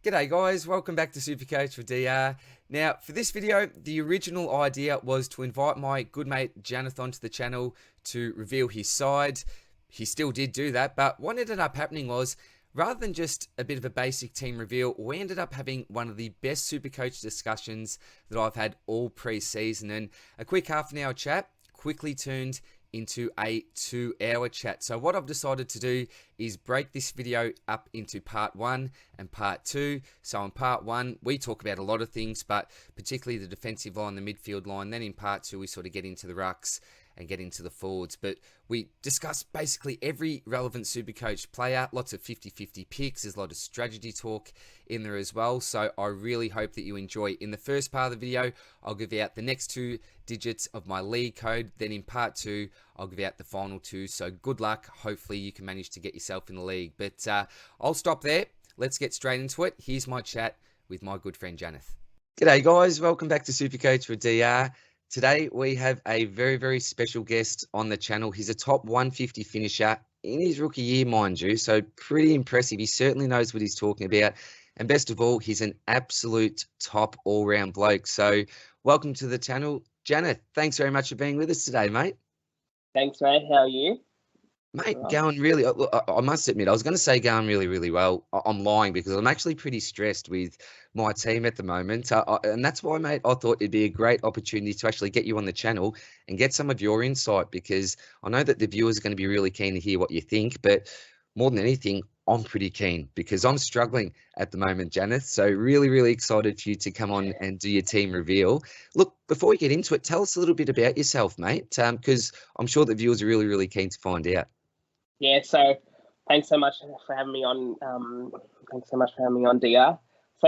G'day guys, welcome back to SuperCoach for DR. Now, for this video, the original idea was to invite my good mate JANATHS onto the channel to reveal his side. He still did do that, but what ended up happening was, rather than just a bit of a basic team reveal, we ended up having one of the best SuperCoach discussions that I've had all pre-season, and a quick half an hour chat quickly turned into a 2-hour chat. So what I've decided to do is break this video up into part 1 and part 2. So in part 1, we talk about a lot of things, but particularly the defensive line, the midfield line. Then in part 2, we sort of get into the rucks and get into the forwards. But we discuss basically every relevant SuperCoach player, lots of 50-50 picks. There's a lot of strategy talk in there as well. So I really hope that you enjoy. In the first part of the video, I'll give out the next 2 digits of my league code. Then in part 2, I'll give out the final 2. So good luck. Hopefully you can manage to get yourself in the league. But I'll stop there. Let's get straight into it. Here's my chat with my good friend JANATHS. G'day guys. Welcome back to SuperCoach for DR. Today we have a very, very special guest on the channel. He's a top 150 finisher in his rookie year, mind you. So pretty impressive. He certainly knows what he's talking about. And best of all, he's an absolute top all-round bloke. So welcome to the channel. JANATHS, thanks very much for being with us today, mate. Thanks, mate. How are you? Mate, going really, I must admit, I was going to say going really, really well. I'm lying because I'm actually pretty stressed with my team at the moment. And that's why, mate, I thought it'd be a great opportunity to actually get you on the channel and get some of your insight, because I know that the viewers are going to be really keen to hear what you think. But more than anything, I'm pretty keen because I'm struggling at the moment, JANATHS. So really, really excited for you to come on and do your team reveal. Look, before we get into it, tell us a little bit about yourself, mate, because I'm sure the viewers are really, really keen to find out. Yeah, so thanks so much for having me on. DR. So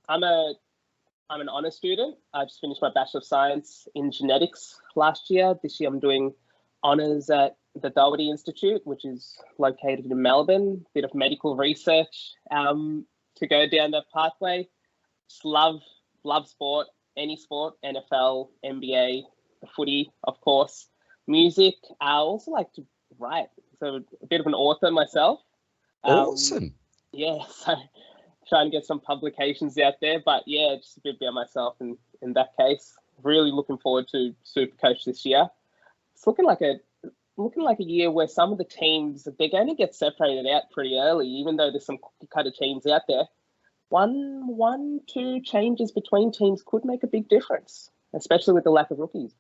I'm an honours student. I just finished my Bachelor of Science in Genetics last year. This year I'm doing honours at the Doherty Institute, which is located in Melbourne. Bit of medical research to go down that pathway. Just love sport, any sport, NFL, NBA, the footy, of course, music. I also like to write. So a bit of an author myself. Awesome. Yeah, so trying to get some publications out there. But yeah, just a bit about myself in that case. Really looking forward to SuperCoach this year. It's looking like a year where some of the teams, they're going to get separated out pretty early, even though there's some kind of teams out there. One, 2 changes between teams could make a big difference, especially with the lack of rookies.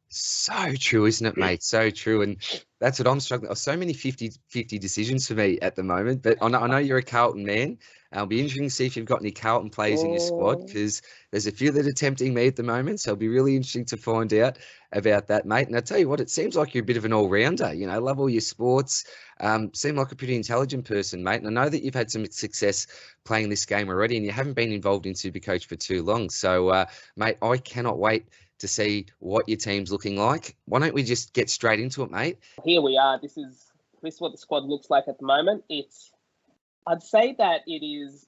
So true, isn't it, mate? So true. And that's what I'm struggling. So many 50-50 decisions for me at the moment. But I know you're a Carlton man. It'll be interesting to see if you've got any Carlton players in your squad, because there's a few that are tempting me at the moment. So it'll be really interesting to find out about that, mate. And I tell you what, it seems like you're a bit of an all-rounder. You know, love all your sports. Seem like a pretty intelligent person, mate. And I know that you've had some success playing this game already, and you haven't been involved in SuperCoach for too long. So, mate, I cannot wait to see what your team's looking like. Why don't we just get straight into it, mate? Here we are. This is what the squad looks like at the moment. I'd say that it is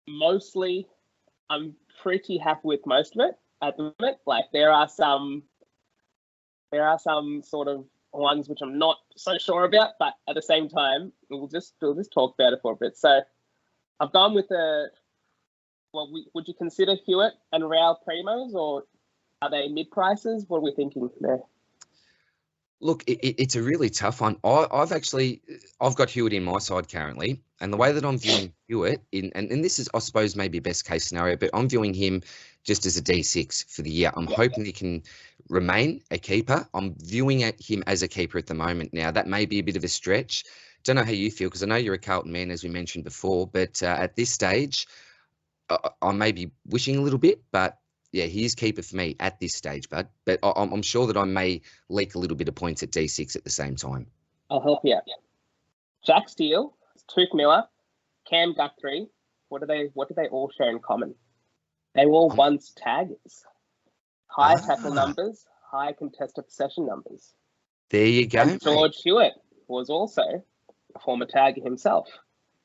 mostly, I'm pretty happy with most of it at the moment. Like there are some sort of ones which I'm not so sure about, but at the same time, we'll just talk about it for a bit. So I've gone with would you consider Hewitt and Raul primos, or are they mid prices? What are we thinking there? Look, it's a really tough one. I've got Hewitt in my side currently, and the way that I'm viewing Hewitt and this is, I suppose, maybe a best case scenario, but I'm viewing him just as a D6 for the year. I'm hoping he can remain a keeper. I'm viewing him as a keeper at the moment. Now, that may be a bit of a stretch. Don't know how you feel, because I know you're a Carlton man, as we mentioned before, but at this stage, I may be wishing a little bit, but yeah, he is keeper for me at this stage, bud. But I'm sure that I may leak a little bit of points at D6 at the same time. I'll help you out. Jack Steele, Tuke Miller, Cam Guthrie. What do they all share in common? They were all once taggers. High tackle numbers, high contested possession numbers. There you go. And George Hewitt was also a former tagger himself.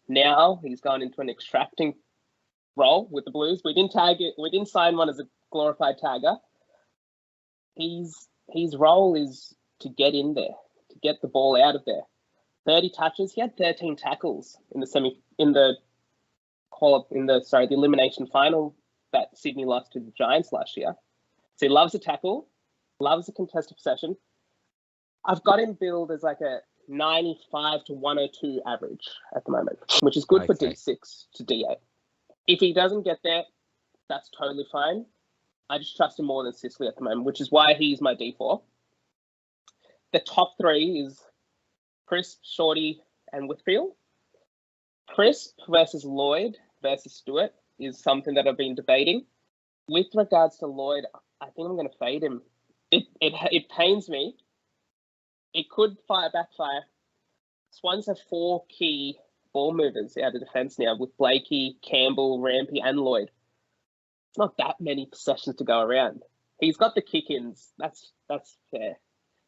Now he's gone into an extracting role with the Blues. We didn't sign one as a glorified tagger. His role is to get in there, to get the ball out of there. 30 touches. He had 13 tackles in the the elimination final that Sydney lost to the Giants last year. So he loves a tackle, loves a contested possession. I've got him billed as like a 95 to 102 average at the moment, which is good for D6 to D8. If he doesn't get there, that's totally fine. I just trust him more than Sicily at the moment, which is why he's my D4. The top three is Crisp, Shorty, and Whitfield. Crisp versus Lloyd versus Stewart is something that I've been debating. With regards to Lloyd, I think I'm going to fade him. It pains me. It could backfire. Swans have 4 key ball movers out of defence now with Blakey, Campbell, Rampy, and Lloyd. It's not that many possessions to go around. He's got the kick-ins. That's fair.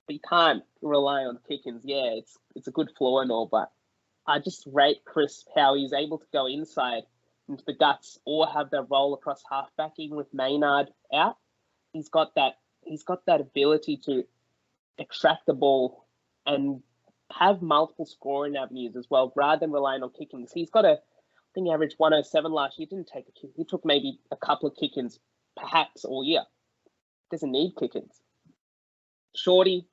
But you can't rely on kick-ins. Yeah, it's a good floor and all, but I just rate Crisp how he's able to go inside into the guts or have that roll across halfback, even with Maynard out. He's got that ability to extract the ball and have multiple scoring avenues as well, rather than relying on kick-ins. He's got I think he averaged 107 last year. He didn't take a kick. He took maybe a couple of kick-ins, perhaps, all year. Doesn't need kick-ins. Shorty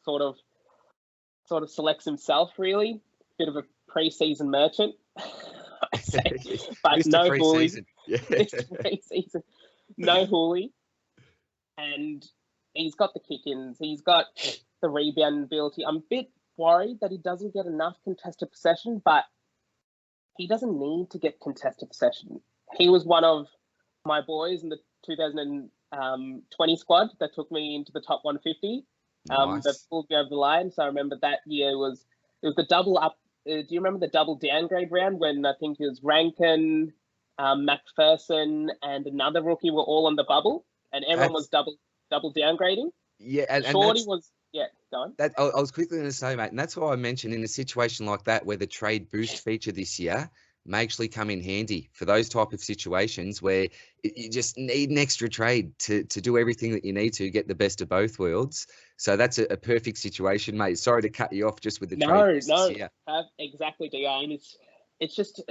sort of selects himself, really. Bit of a pre-season merchant, I say. But no Hooley. Yeah. Pre-season. No Hooley. And he's got the kick-ins. He's got the rebound ability. I'm a bit worried that he doesn't get enough contested possession, but he doesn't need to get contested possession. He was one of my boys in the 2020 squad that took me into the top 150. Nice. That pulled me over the line. So I remember that year it was the double up. Do you remember the double downgrade round when I think it was Rankin, McPherson, and another rookie were all on the bubble, and everyone was double downgrading? Yeah, and Shorty was. Yeah, go on. I was quickly going to say, mate, and that's why I mentioned in a situation like that where the trade boost feature this year may actually come in handy for those type of situations where you just need an extra trade to do everything that you need to get the best of both worlds. So that's a perfect situation, mate. Sorry to cut you off just with the trade boost this year. Exactly, DI. And it's just,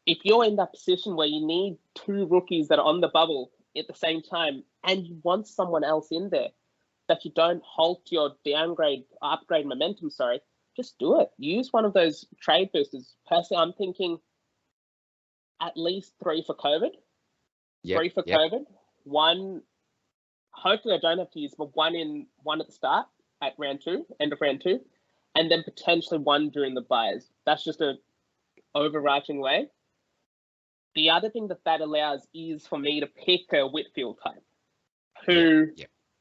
if you're in that position where you need 2 rookies that are on the bubble at the same time and you want someone else in there, that you don't halt your upgrade momentum, just do it. Use one of those trade boosters. Personally, I'm thinking at least 3 for COVID. Yep, 3 for COVID. 1, hopefully I don't have to use, but 1 at the start at end of round 2, and then potentially 1 during the buys. That's just a overarching way. The other thing that allows is for me to pick a Whitfield type who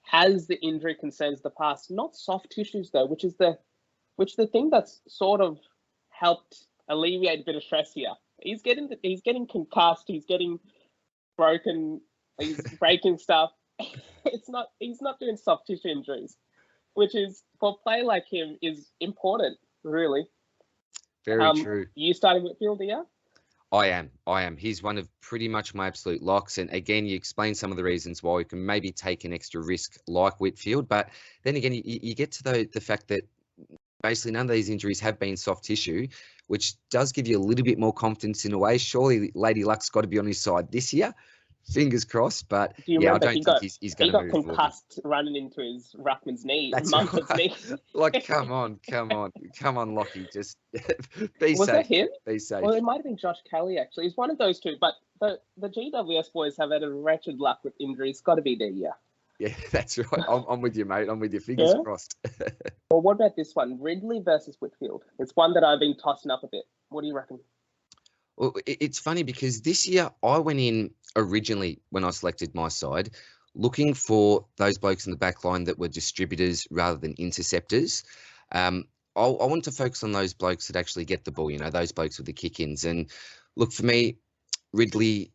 has the injury concerns of the past, not soft tissues though, which is the thing that's sort of helped alleviate a bit of stress here. He's getting concussed, he's getting broken, he's breaking stuff. He's not doing soft tissue injuries, which is, for a player like him, is important, really. Very true. You starting Whitfield, yeah? I am. He's one of pretty much my absolute locks. And again, you explain some of the reasons why we can maybe take an extra risk like Whitfield. But then again, you get to the fact that basically none of these injuries have been soft tissue, which does give you a little bit more confidence in a way. Surely Lady Luck's got to be on his side this year. Fingers crossed, but I don't think he's going to move. He got concussed running into his ruckman's knee. That's Mumford's knee. Like, come on, Lockie, just be safe. Was that him? Be safe. Well, it might have been Josh Kelly, actually. He's one of those two, but the GWS boys have had a wretched luck with injuries. It's got to be their year. Yeah, that's right. I'm with you, mate. I'm with you. Fingers crossed. Well, what about this one? Ridley versus Whitfield. It's one that I've been tossing up a bit. What do you reckon? Well, it's funny because this year I went in originally when I selected my side looking for those blokes in the back line that were distributors rather than interceptors. I want to focus on those blokes that actually get the ball, those blokes with the kick-ins. And look, for me, Ridley,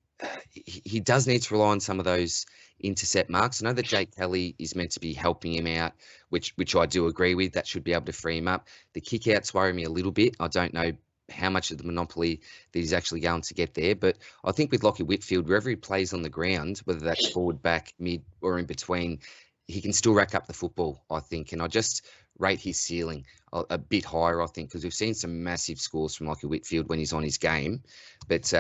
he does need to rely on some of those intercept marks. I know that Jake Kelly is meant to be helping him out, which I do agree with. That should be able to free him up. The kick-outs worry me a little bit. I don't know how much of the monopoly that he's actually going to get there. But I think with Lockie Whitfield, wherever he plays on the ground, whether that's forward, back, mid, or in between, he can still rack up the football, I think. And I just rate his ceiling a bit higher, I think, because we've seen some massive scores from Lachie Whitfield when he's on his game. But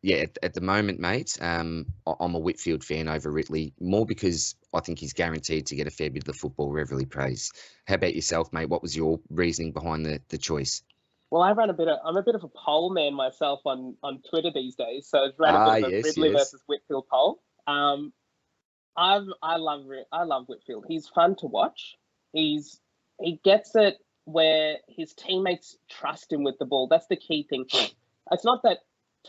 yeah, at the moment, mate, I'm a Whitfield fan over Ridley, more because I think he's guaranteed to get a fair bit of the football wherever he plays. How about yourself, mate? What was your reasoning behind the choice? Well, I'm a bit of a poll man myself on Twitter these days, so I've ran a bit of a Ridley versus Whitfield poll. I love Whitfield. He's fun to watch. He gets it where his teammates trust him with the ball. That's the key thing. It's not that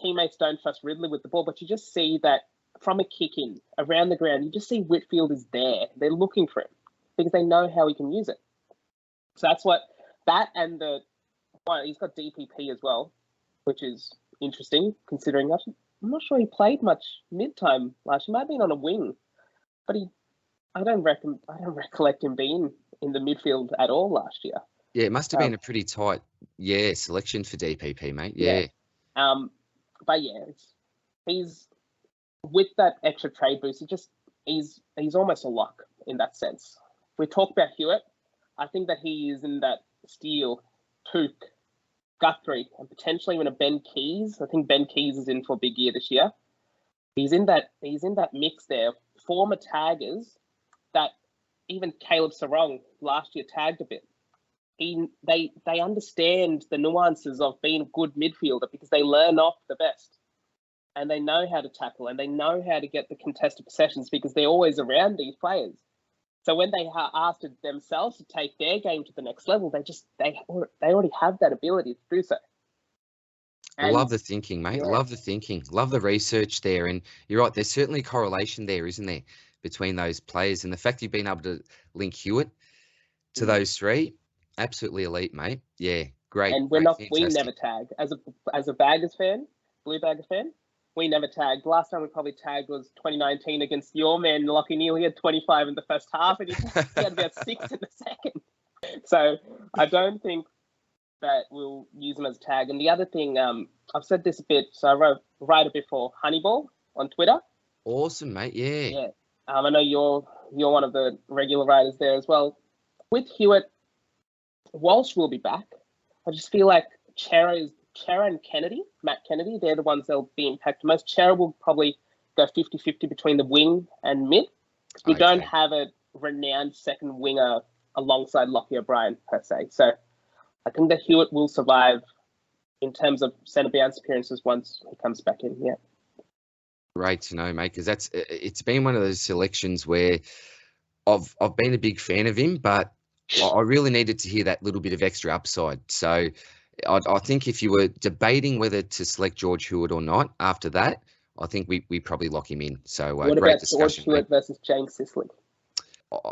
teammates don't trust Ridley with the ball, but you just see that from a kick in around the ground, you just see Whitfield is there. They're looking for him because they know how he can use it. So that's what that and he's got DPP as well, which is interesting considering I'm not sure he played much mid-time last year. He might have been on a wing, but I don't recollect him being in the midfield at all last year. Yeah, it must have been a pretty tight selection for DPP, mate. Yeah. But yeah, he's with that extra trade boost. He's almost a lock in that sense. We talk about Hewitt. I think that he is in that Steele, Took, Guthrie, and potentially even a Ben Keys. I think Ben Keys is in for a big year this year. He's in that mix there. Former taggers that even Caleb Sarong last year tagged a bit. They understand the nuances of being a good midfielder because they learn off the best. And they know how to tackle and they know how to get the contested possessions because they're always around these players. So when they are asked themselves to take their game to the next level, they already have that ability to do so. And love the thinking, mate. Yeah. Love the thinking. Love the research there. And you're right, there's certainly a correlation there, isn't there, between those players. And the fact you've been able to link Hewitt to those three, absolutely elite, mate. Yeah, great. And we never tag. As a Baggers fan, Blue Baggers fan, we never tagged. Last time we probably tagged was 2019 against your man, Lachie Neale. He had 25 in the first half and he had about 6 in the second. So I don't think that we'll use him as a tag. And the other thing, I've said this a bit, so I write a bit for Honeyball on Twitter. Awesome, mate. Yeah. I know you're one of the regular writers there as well. With Hewitt, Walsh will be back. I just feel like Chera and Kennedy, Matt Kennedy, they're the ones that'll be impacted most. Chera will probably go 50-50 between the wing and mid. We don't have a renowned second winger alongside Lachie O'Brien per se. So I think that Hewitt will survive in terms of centre bounce appearances once he comes back in. Yeah. Great to know, mate, because it's been one of those selections where I've been a big fan of him, but I really needed to hear that little bit of extra upside. So I think if you were debating whether to select George Hewitt or not after that, I think we probably lock him in. So what great about discussion, George Hewitt versus James Sisley?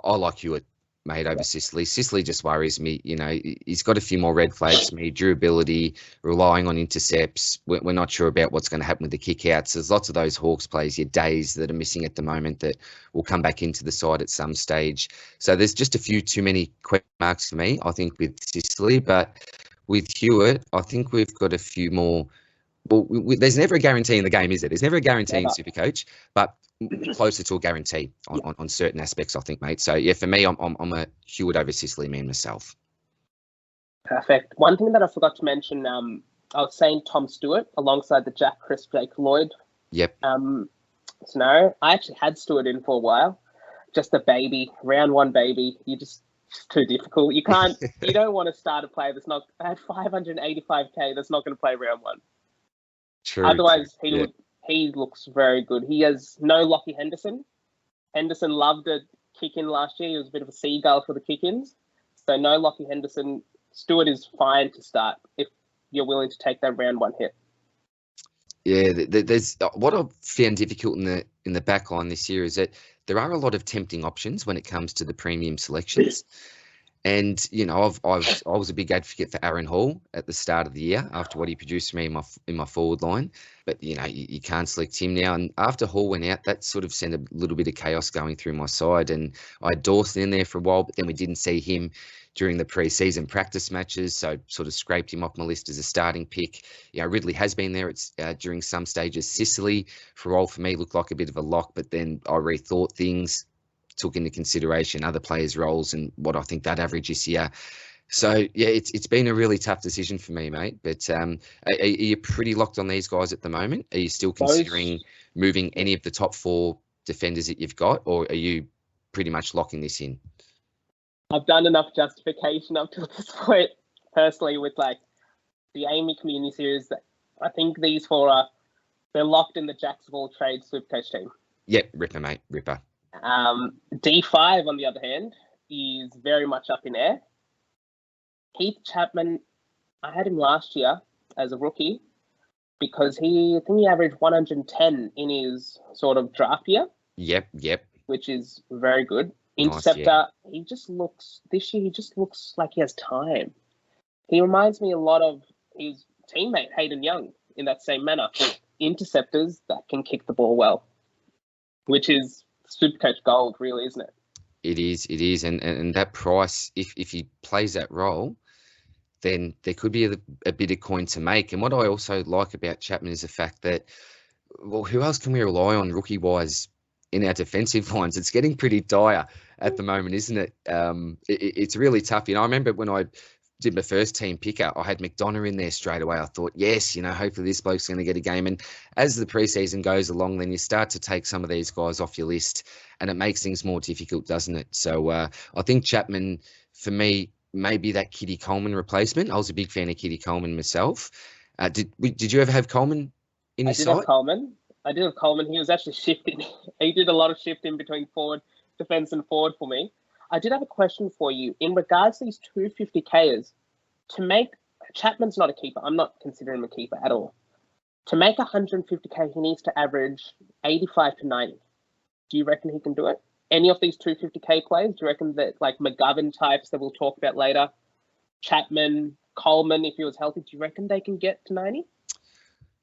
I like Hewitt, mate, over Sisley. Sisley just worries me. You know, he's got a few more red flags for me. Durability, relying on intercepts. We're not sure about what's going to happen with the kickouts. There's lots of those Hawks plays, your days that are missing at the moment that will come back into the side at some stage. So there's just a few too many question marks for me, I think, with Sisley. But with Hewitt, I think we've got a few more. Well, there's never a guarantee in the game, is it? There's never a guarantee in SuperCoach, but closer to a guarantee on certain aspects, I think, mate. So yeah, for me, I'm a Hewitt over Sisley man myself. Perfect. One thing that I forgot to mention, I was saying Tom Stewart alongside the Jack Crisp, Jake Lloyd. Yep. Scenario. I actually had Stewart in for a while, just a baby, round one baby. It's too difficult. You can't. You don't want to start a player that's not at 585k. That's not going to play round one. True. Otherwise, he looks very good. He has no Lachie Henderson. Henderson loved a kick-in last year. He was a bit of a seagull for the kick-ins. So no Lachie Henderson. Stewart is fine to start if you're willing to take that round one hit. Yeah, there's what I've found difficult in the back line this year is that there are a lot of tempting options when it comes to the premium selections. And, you know, I was a big advocate for Aaron Hall at the start of the year after what he produced for me in my forward line. But, you know, you can't select him now. And after Hall went out, that sort of sent a little bit of chaos going through my side. And I had Dawson in there for a while, but then we didn't see him during the pre-season practice matches. So sort of scraped him off my list as a starting pick. You know, Ridley has been there during some stages. Sicily, for a while, for me, looked like a bit of a lock, but then I rethought things, took into consideration other players' roles and what I think that average this year. So yeah, it's been a really tough decision for me, mate. But are you pretty locked on these guys at the moment? Are you still considering Those, moving any of the top four defenders that you've got, or are you pretty much locking this in? I've done enough justification up to this point, personally, with like the Amy Community Series. That I think these four they're locked in the Jacks of all trades SuperCoach team. Yep, ripper, mate, ripper. D5, on the other hand, is very much up in air. Heath Chapman, I had him last year as a rookie because I think he averaged 110 in his sort of draft year. Yep. Which is very good. Nice, Interceptor, he just looks like he has time. He reminds me a lot of his teammate Hayden Young in that same manner. Interceptors that can kick the ball well, which is SuperCoach gold, really, isn't it? It is, and that price, if he plays that role, then there could be a bit of coin to make. And what I also like about Chapman is the fact that, well, who else can we rely on rookie-wise in our defensive lines? It's getting pretty dire at the moment, isn't it? It's really tough. I remember when I did my first team picker, I had McDonough in there straight away. I thought, yes, hopefully this bloke's going to get a game. And as the preseason goes along, then you start to take some of these guys off your list, and it makes things more difficult, doesn't it? So I think Chapman, for me, maybe that Kitty Coleman replacement. I was a big fan of Kitty Coleman myself. Did you ever have Coleman in your side? I did have Coleman. He was actually shifting. He did a lot of shifting between forward, defense, and forward for me. I did have a question for you in regards to these 250Kers. To make Chapman's not a keeper. I'm not considering him a keeper at all. To make 150K, he needs to average 85 to 90. Do you reckon he can do it? Any of these 250K players? Do you reckon that like McGovern types that we'll talk about later, Chapman, Coleman, if he was healthy, do you reckon they can get to 90?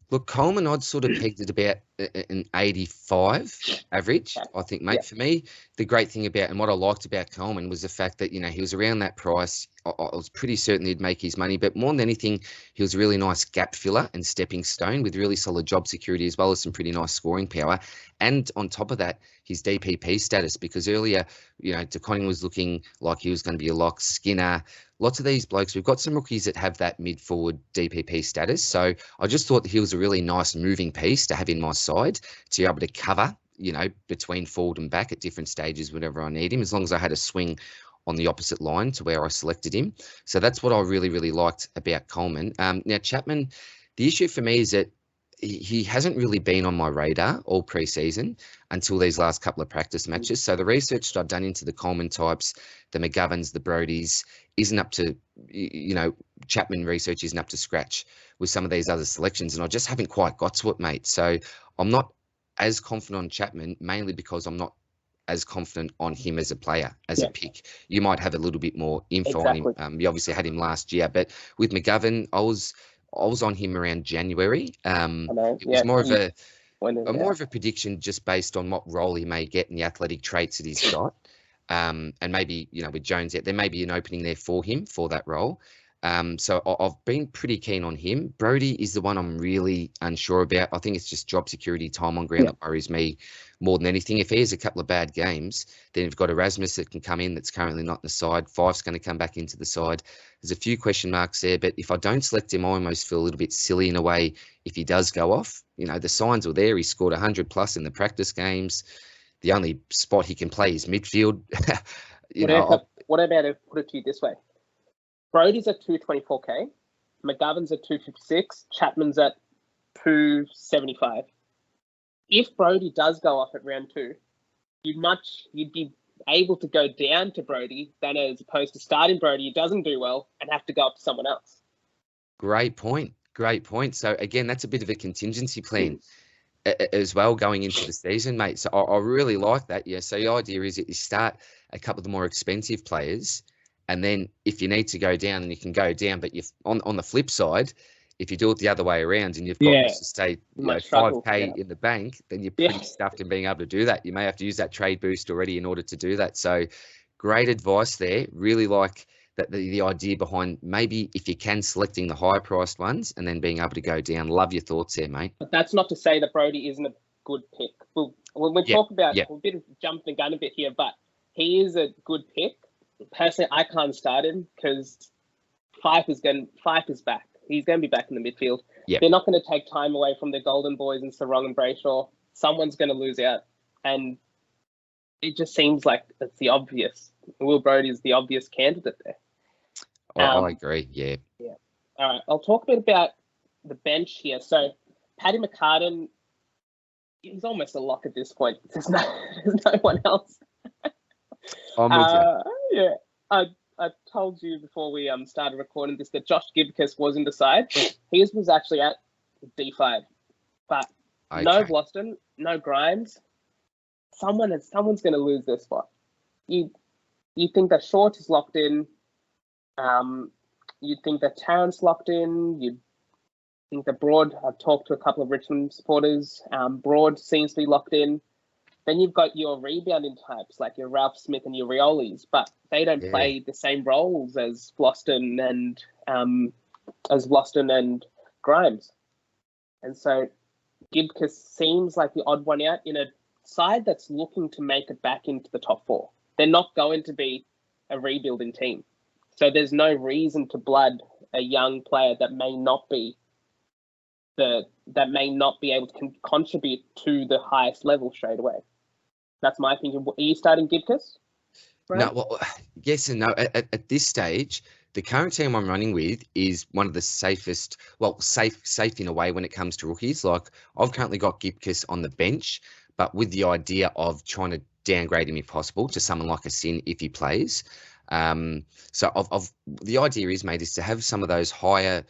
Look, Coleman, I'd sort of pegged at about an 85 average, I think, mate. For me, the great thing about, and what I liked about Coleman was the fact that, he was around that price. I was pretty certain he'd make his money, but more than anything, he was a really nice gap filler and stepping stone with really solid job security, as well as some pretty nice scoring power. And on top of that, his DPP status, because earlier, DeConning was looking like he was going to be a lock. Skinner, lots of these blokes, we've got some rookies that have that mid-forward DPP status. So I just thought that he was a really nice moving piece to have in my side to be able to cover, between forward and back at different stages whenever I need him, as long as I had a swing on the opposite line to where I selected him. So that's what I really, really liked about Coleman. Now, Chapman, the issue for me is that he hasn't really been on my radar all pre-season until these last couple of practice matches. So the research that I've done into the Coleman types, the McGoverns, the Brodies, isn't up to, Chapman research isn't up to scratch with some of these other selections. And I just haven't quite got to it, mate. So I'm not as confident on Chapman, mainly because I'm not as confident on him as a player, as a pick. You might have a little bit more info on him. You obviously had him last year, but with McGovern, I was on him around January. It was more of a prediction just based on what role he may get and the athletic traits that he's got. And maybe, with Jones, there may be an opening there for him for that role. So I've been pretty keen on him. Brodie is the one I'm really unsure about. I think it's just job security, time on ground that worries me more than anything. If he has a couple of bad games, then you've got Erasmus that can come in that's currently not in the side. Fife's going to come back into the side. There's a few question marks there, but if I don't select him, I almost feel a little bit silly in a way if he does go off. The signs were there. He scored 100 plus in the practice games. The only spot he can play is midfield. What about if put it to you this way? Brodie's at 224K, McGovern's at 256, Chapman's at 275. If Brodie does go off at round 2, you'd be able to go down to Brodie than as opposed to starting Brodie, who doesn't do well, and have to go up to someone else. Great point. So again, that's a bit of a contingency plan as well going into the season, mate. So I really like that. Yeah. So the idea is that you start a couple of the more expensive players, and then if you need to go down, then you can go down. But on the flip side, if you do it the other way around and you've got to stay 5K in the bank, then you're pretty stuffed in being able to do that. You may have to use that trade boost already in order to do that. So great advice there. Really like that the idea behind maybe if you can selecting the higher priced ones and then being able to go down. Love your thoughts there, mate. But that's not to say that Brodie isn't a good pick. When we talk about a bit of jumping the gun a bit here, but he is a good pick. Personally, I can't start him because Fife is back. He's going to be back in the midfield. Yep. They're not going to take time away from the Golden Boys and Sarong and Brayshaw. Someone's going to lose out. And it just seems like it's the obvious. Will Brodie is the obvious candidate there. I agree, yeah. Yeah. All right, I'll talk a bit about the bench here. So Paddy McCartan, he's almost a lock at this point. There's no one else. I'm with you. Yeah. I told you before we started recording this that Josh Gibcus was in the side. His was actually at D5. But no Vlosten, no Grimes. Someone's going to lose their spot. You think that Short is locked in. You'd think that Tarrant's locked in. You'd think that Broad, I've talked to a couple of Richmond supporters. Broad seems to be locked in. Then you've got your rebounding types like your Ralph Smith and your Riolis, but they don't play the same roles as Vlosten and Grimes. And so Gibcus seems like the odd one out in a side that's looking to make it back into the top four. They're not going to be a rebuilding team. So there's no reason to blood a young player that may not be able to contribute to the highest level straight away. That's my thinking. Are you starting Gibcus? Right? No, well, yes and no. At this stage, the current team I'm running with is one of the safest, safe in a way when it comes to rookies. Like, I've currently got Gibcus on the bench, but with the idea of trying to downgrade him if possible to someone like a Sin if he plays. So the idea is, mate, is to have some of those higher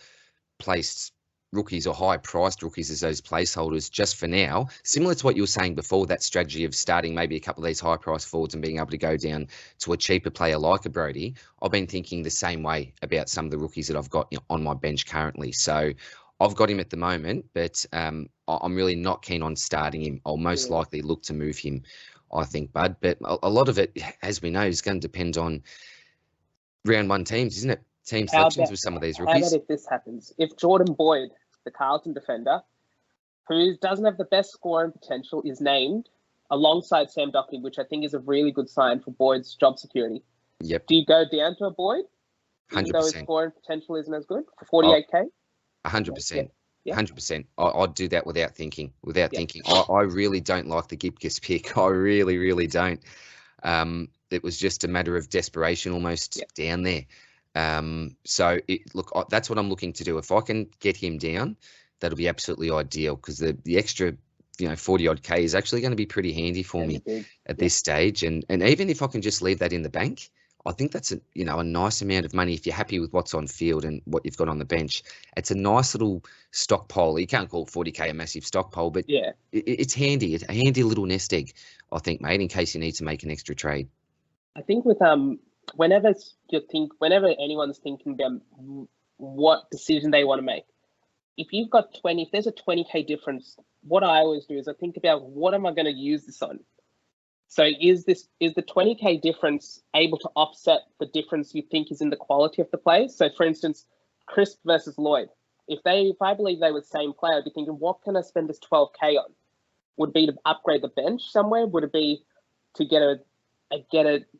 placed rookies or high priced rookies as those placeholders just for now, similar to what you were saying before, that strategy of starting maybe a couple of these high priced forwards and being able to go down to a cheaper player like a Brodie. I've been thinking the same way about some of the rookies that I've got on my bench currently. So I've got him at the moment, but I'm really not keen on starting him. I'll most likely look to move him, I think, Bud. But a lot of it, as we know, is going to depend on round one teams, isn't it? Team selections with some of these rookies. How about if this happens? If Jordan Boyd, the Carlton defender, who doesn't have the best scoring potential, is named alongside Sam Dockley, which I think is a really good sign for Boyd's job security. Yep. Do you go down to a Boyd? 100%. Though his scoring potential isn't as good for 48k? 100%. 100%. I'd do that without thinking. I really don't like the Gibcus pick. I really, really don't. It was just a matter of desperation almost down there. So that's what I'm looking to do. If I can get him down, that'll be absolutely ideal, because the extra, 40 odd K is actually going to be pretty handy for me at this stage. And even if I can just leave that in the bank, I think that's a nice amount of money if you're happy with what's on field and what you've got on the bench. It's a nice little stockpile. You can't call it 40k a massive stockpile, but it's handy. It's a handy little nest egg, I think, mate, in case you need to make an extra trade. I think with whenever anyone's thinking about what decision they want to make, if there's a 20k difference, what I always do is I think about, what am I going to use this on? So is the 20k difference able to offset the difference you think is in the quality of the players? So for instance, Crisp versus Lloyd. If I believe they were the same player, I'd be thinking, what can I spend this 12k on? Would it be to upgrade the bench somewhere? Would it be to get a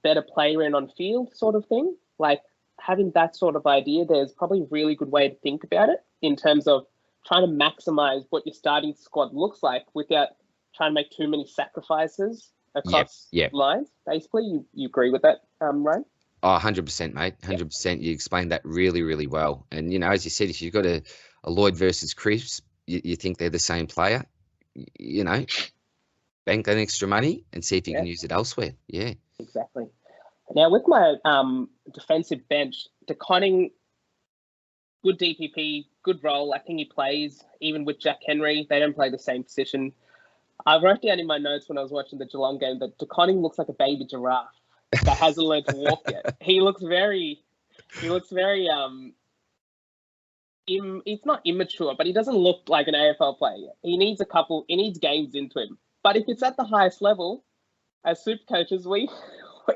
better player in on field sort of thing? Like, having that sort of idea, there's probably a really good way to think about it in terms of trying to maximize what your starting squad looks like without trying to make too many sacrifices across lines. Basically, you agree with that, Ryan? Oh, 100%, mate. 100%. You explained that really, really well. And, as you said, if you've got a Lloyd versus Crisp, you think they're the same player, bank that extra money and see if you can use it elsewhere. Yeah. Exactly. Now, with my defensive bench, DeConning, good DPP, good role. I think he plays, even with Jack Henry. They don't play the same position. I wrote down in my notes when I was watching the Geelong game that DeConning looks like a baby giraffe that hasn't learned to walk yet. He looks very, it's not immature, but he doesn't look like an AFL player yet. He needs games into him. But if it's at the highest level, as super coaches, we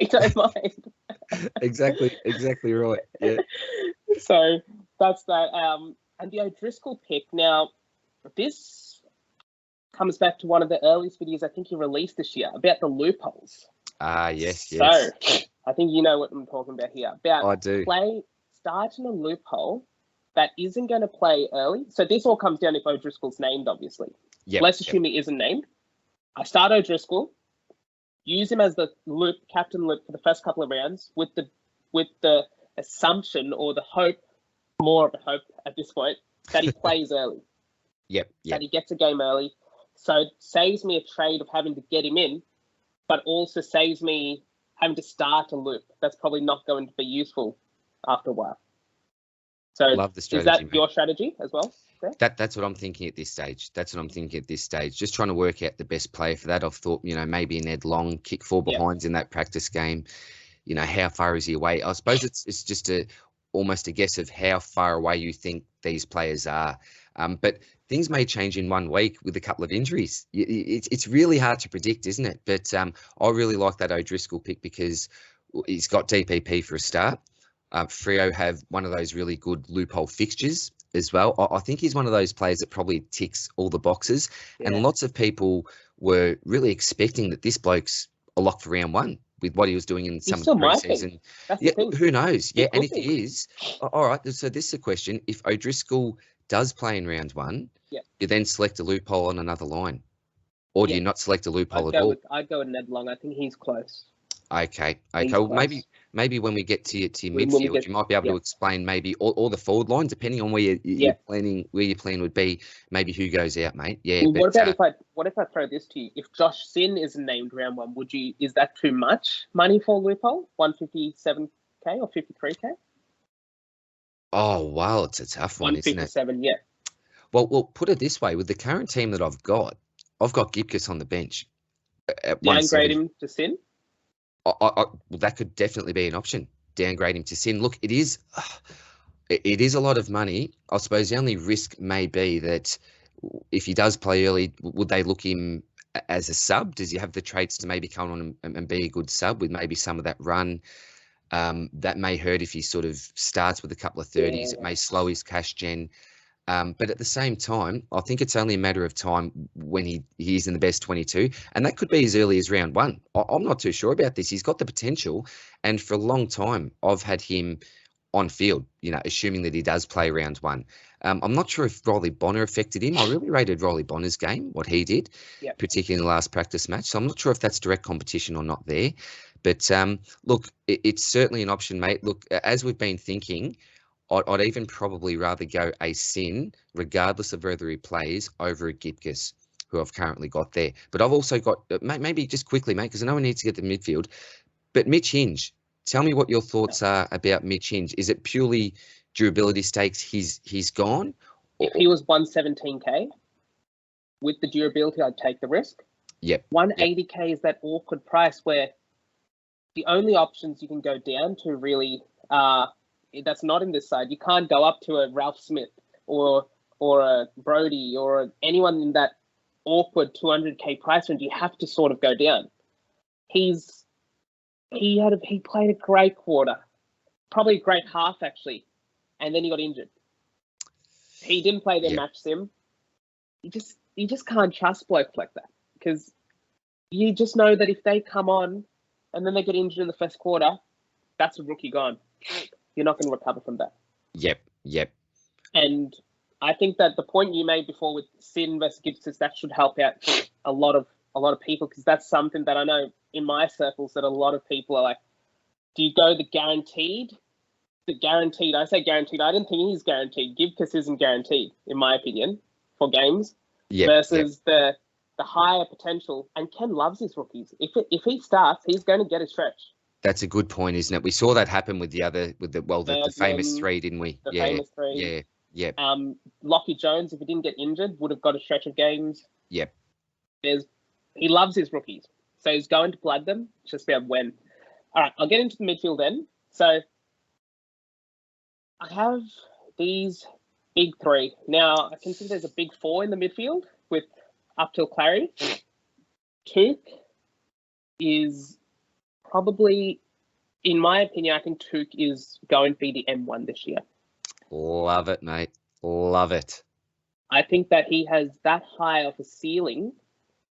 don't mind. Exactly right. Yeah. So that's that. And the O'Driscoll pick. Now, this comes back to one of the earliest videos I think he released this year about the loopholes. Yes. So I think you know what I'm talking about here. About I do. start in a loophole that isn't going to play early. So this all comes down if O'Driscoll's named, obviously. Yep. Let's assume he isn't named. I start O'Driscoll, use him as the loop, captain loop for the first couple of rounds with the assumption or the hope, more of a hope at this point, that he plays early. Yep. That he gets a game early. So it saves me a trade of having to get him in, but also saves me having to start a loop. That's probably not going to be useful after a while. So Love the strategy, is that mate. your strategy as well? Yeah? That's what I'm thinking at this stage. Just trying to work out the best player for that. I've thought, maybe an Ed Long, kick four behinds in that practice game. How far is he away? I suppose it's just almost a guess of how far away you think these players are. But things may change in 1 week with a couple of injuries. It's really hard to predict, isn't it? But I really like that O'Driscoll pick because he's got DPP for a start. Freo have one of those really good loophole fixtures as well. I think he's one of those players that probably ticks all the boxes. Yeah. And lots of people were really expecting that this bloke's a lock for round 1 with what he was doing in some of the preseason. Yeah, who knows? Yeah, and if he is, all right. So this is a question. If O'Driscoll does play in round 1, you then select a loophole on another line. Or do you not select a loophole at all? I'd go with Ned Long. I think he's close. Okay. Well, maybe when we get to your midfield, you might be able to explain maybe all the forward lines, depending on where you're planning, where your plan would be. Maybe who goes out, mate. Yeah. Well, what if I throw this to you? If Josh Sin isn't named round 1, is that too much money for loophole? 157k or 53k? Oh wow, it's a tough one, isn't it? 157, yeah. Well, put it this way: with the current team that I've got Gibcus on the bench. Downgrade him to Sin. Well, that could definitely be an option. Downgrade him to Sin. Look, it is a lot of money. I suppose the only risk may be that if he does play early, would they look him as a sub? Does he have the traits to maybe come on and be a good sub with maybe some of that run? That may hurt if he sort of starts with a couple of 30s. Yeah. It may slow his cash gen. But at the same time, I think it's only a matter of time when he's in the best 22. And that could be as early as round 1. I'm not too sure about this. He's got the potential. And for a long time, I've had him on field, assuming that he does play round 1. I'm not sure if Riley Bonner affected him. I really rated Riley Bonner's game, what he did, particularly in the last practice match. So I'm not sure if that's direct competition or not there. But look, it's certainly an option, mate. Look, as we've been thinking, I'd even probably rather go a Sin, regardless of whether he plays, over a Gibcus, who I've currently got there. But I've also got, maybe just quickly, mate, because I know we need to get to midfield, but Mitch Hinge. Tell me what your thoughts are about Mitch Hinge. Is it purely durability stakes he's gone? If he was 117k, with the durability, I'd take the risk. Yep. 180k is that awkward price where the only options you can go down to really are, that's not in this side. You can't go up to a Ralph Smith or a Brody or anyone in that awkward 200k price range. You have to sort of go down. He played a great quarter, probably a great half actually, and then he got injured. He didn't play their match sim. You just can't trust blokes like that because you just know that if they come on and then they get injured in the first quarter, that's a rookie gone. You're not going to recover from that. Yep. And I think that the point you made before with Sin versus Gibson, that should help out a lot of people because that's something that I know in my circles that a lot of people are like, do you go the guaranteed? I say guaranteed. I didn't think he's guaranteed. Gibcus isn't guaranteed, in my opinion, for games. Versus the higher potential. And Ken loves his rookies. If he starts, he's going to get a stretch. That's a good point, isn't it? We saw that happen with the famous 3, didn't we? The famous 3. Yeah. Lockie Jones, if he didn't get injured, would have got a stretch of games. Yep. He loves his rookies. So he's going to blood them. It's just about when. All right, I'll get into the midfield then. So I have these big 3. Now, I can see there's a big 4 in the midfield with up till Clary. Took is probably, in my opinion, I think Took is going to be the M1 this year. Love it, mate. Love it. I think that he has that high of a ceiling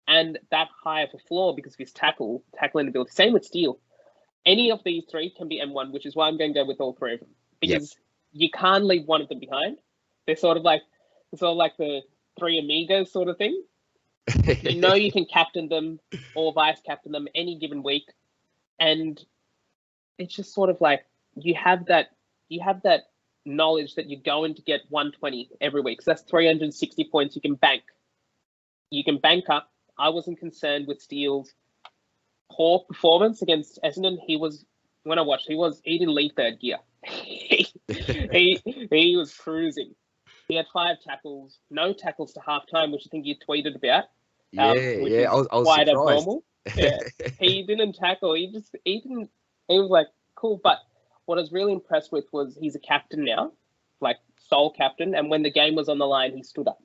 and that high of a floor because of his tackling ability. Same with Steele. Any of these 3 can be M1, which is why I'm going to go with all 3 of them. because you can't leave one of them behind. They're sort of like the three amigos sort of thing. You know you can captain them or vice captain them any given week, and it's just sort of like you have that knowledge that you're going to get 120 every week. So that's 360 points you can bank. You can bank up. I wasn't concerned with Steele's poor performance against Essendon. He didn't leave third gear. he was cruising. He had 5 tackles, no tackles to halftime, which I think you tweeted about. I was quite surprised. abnormal. Yeah, he didn't tackle. He was like, cool. But what I was really impressed with was he's a captain now, like sole captain. And when the game was on the line, he stood up,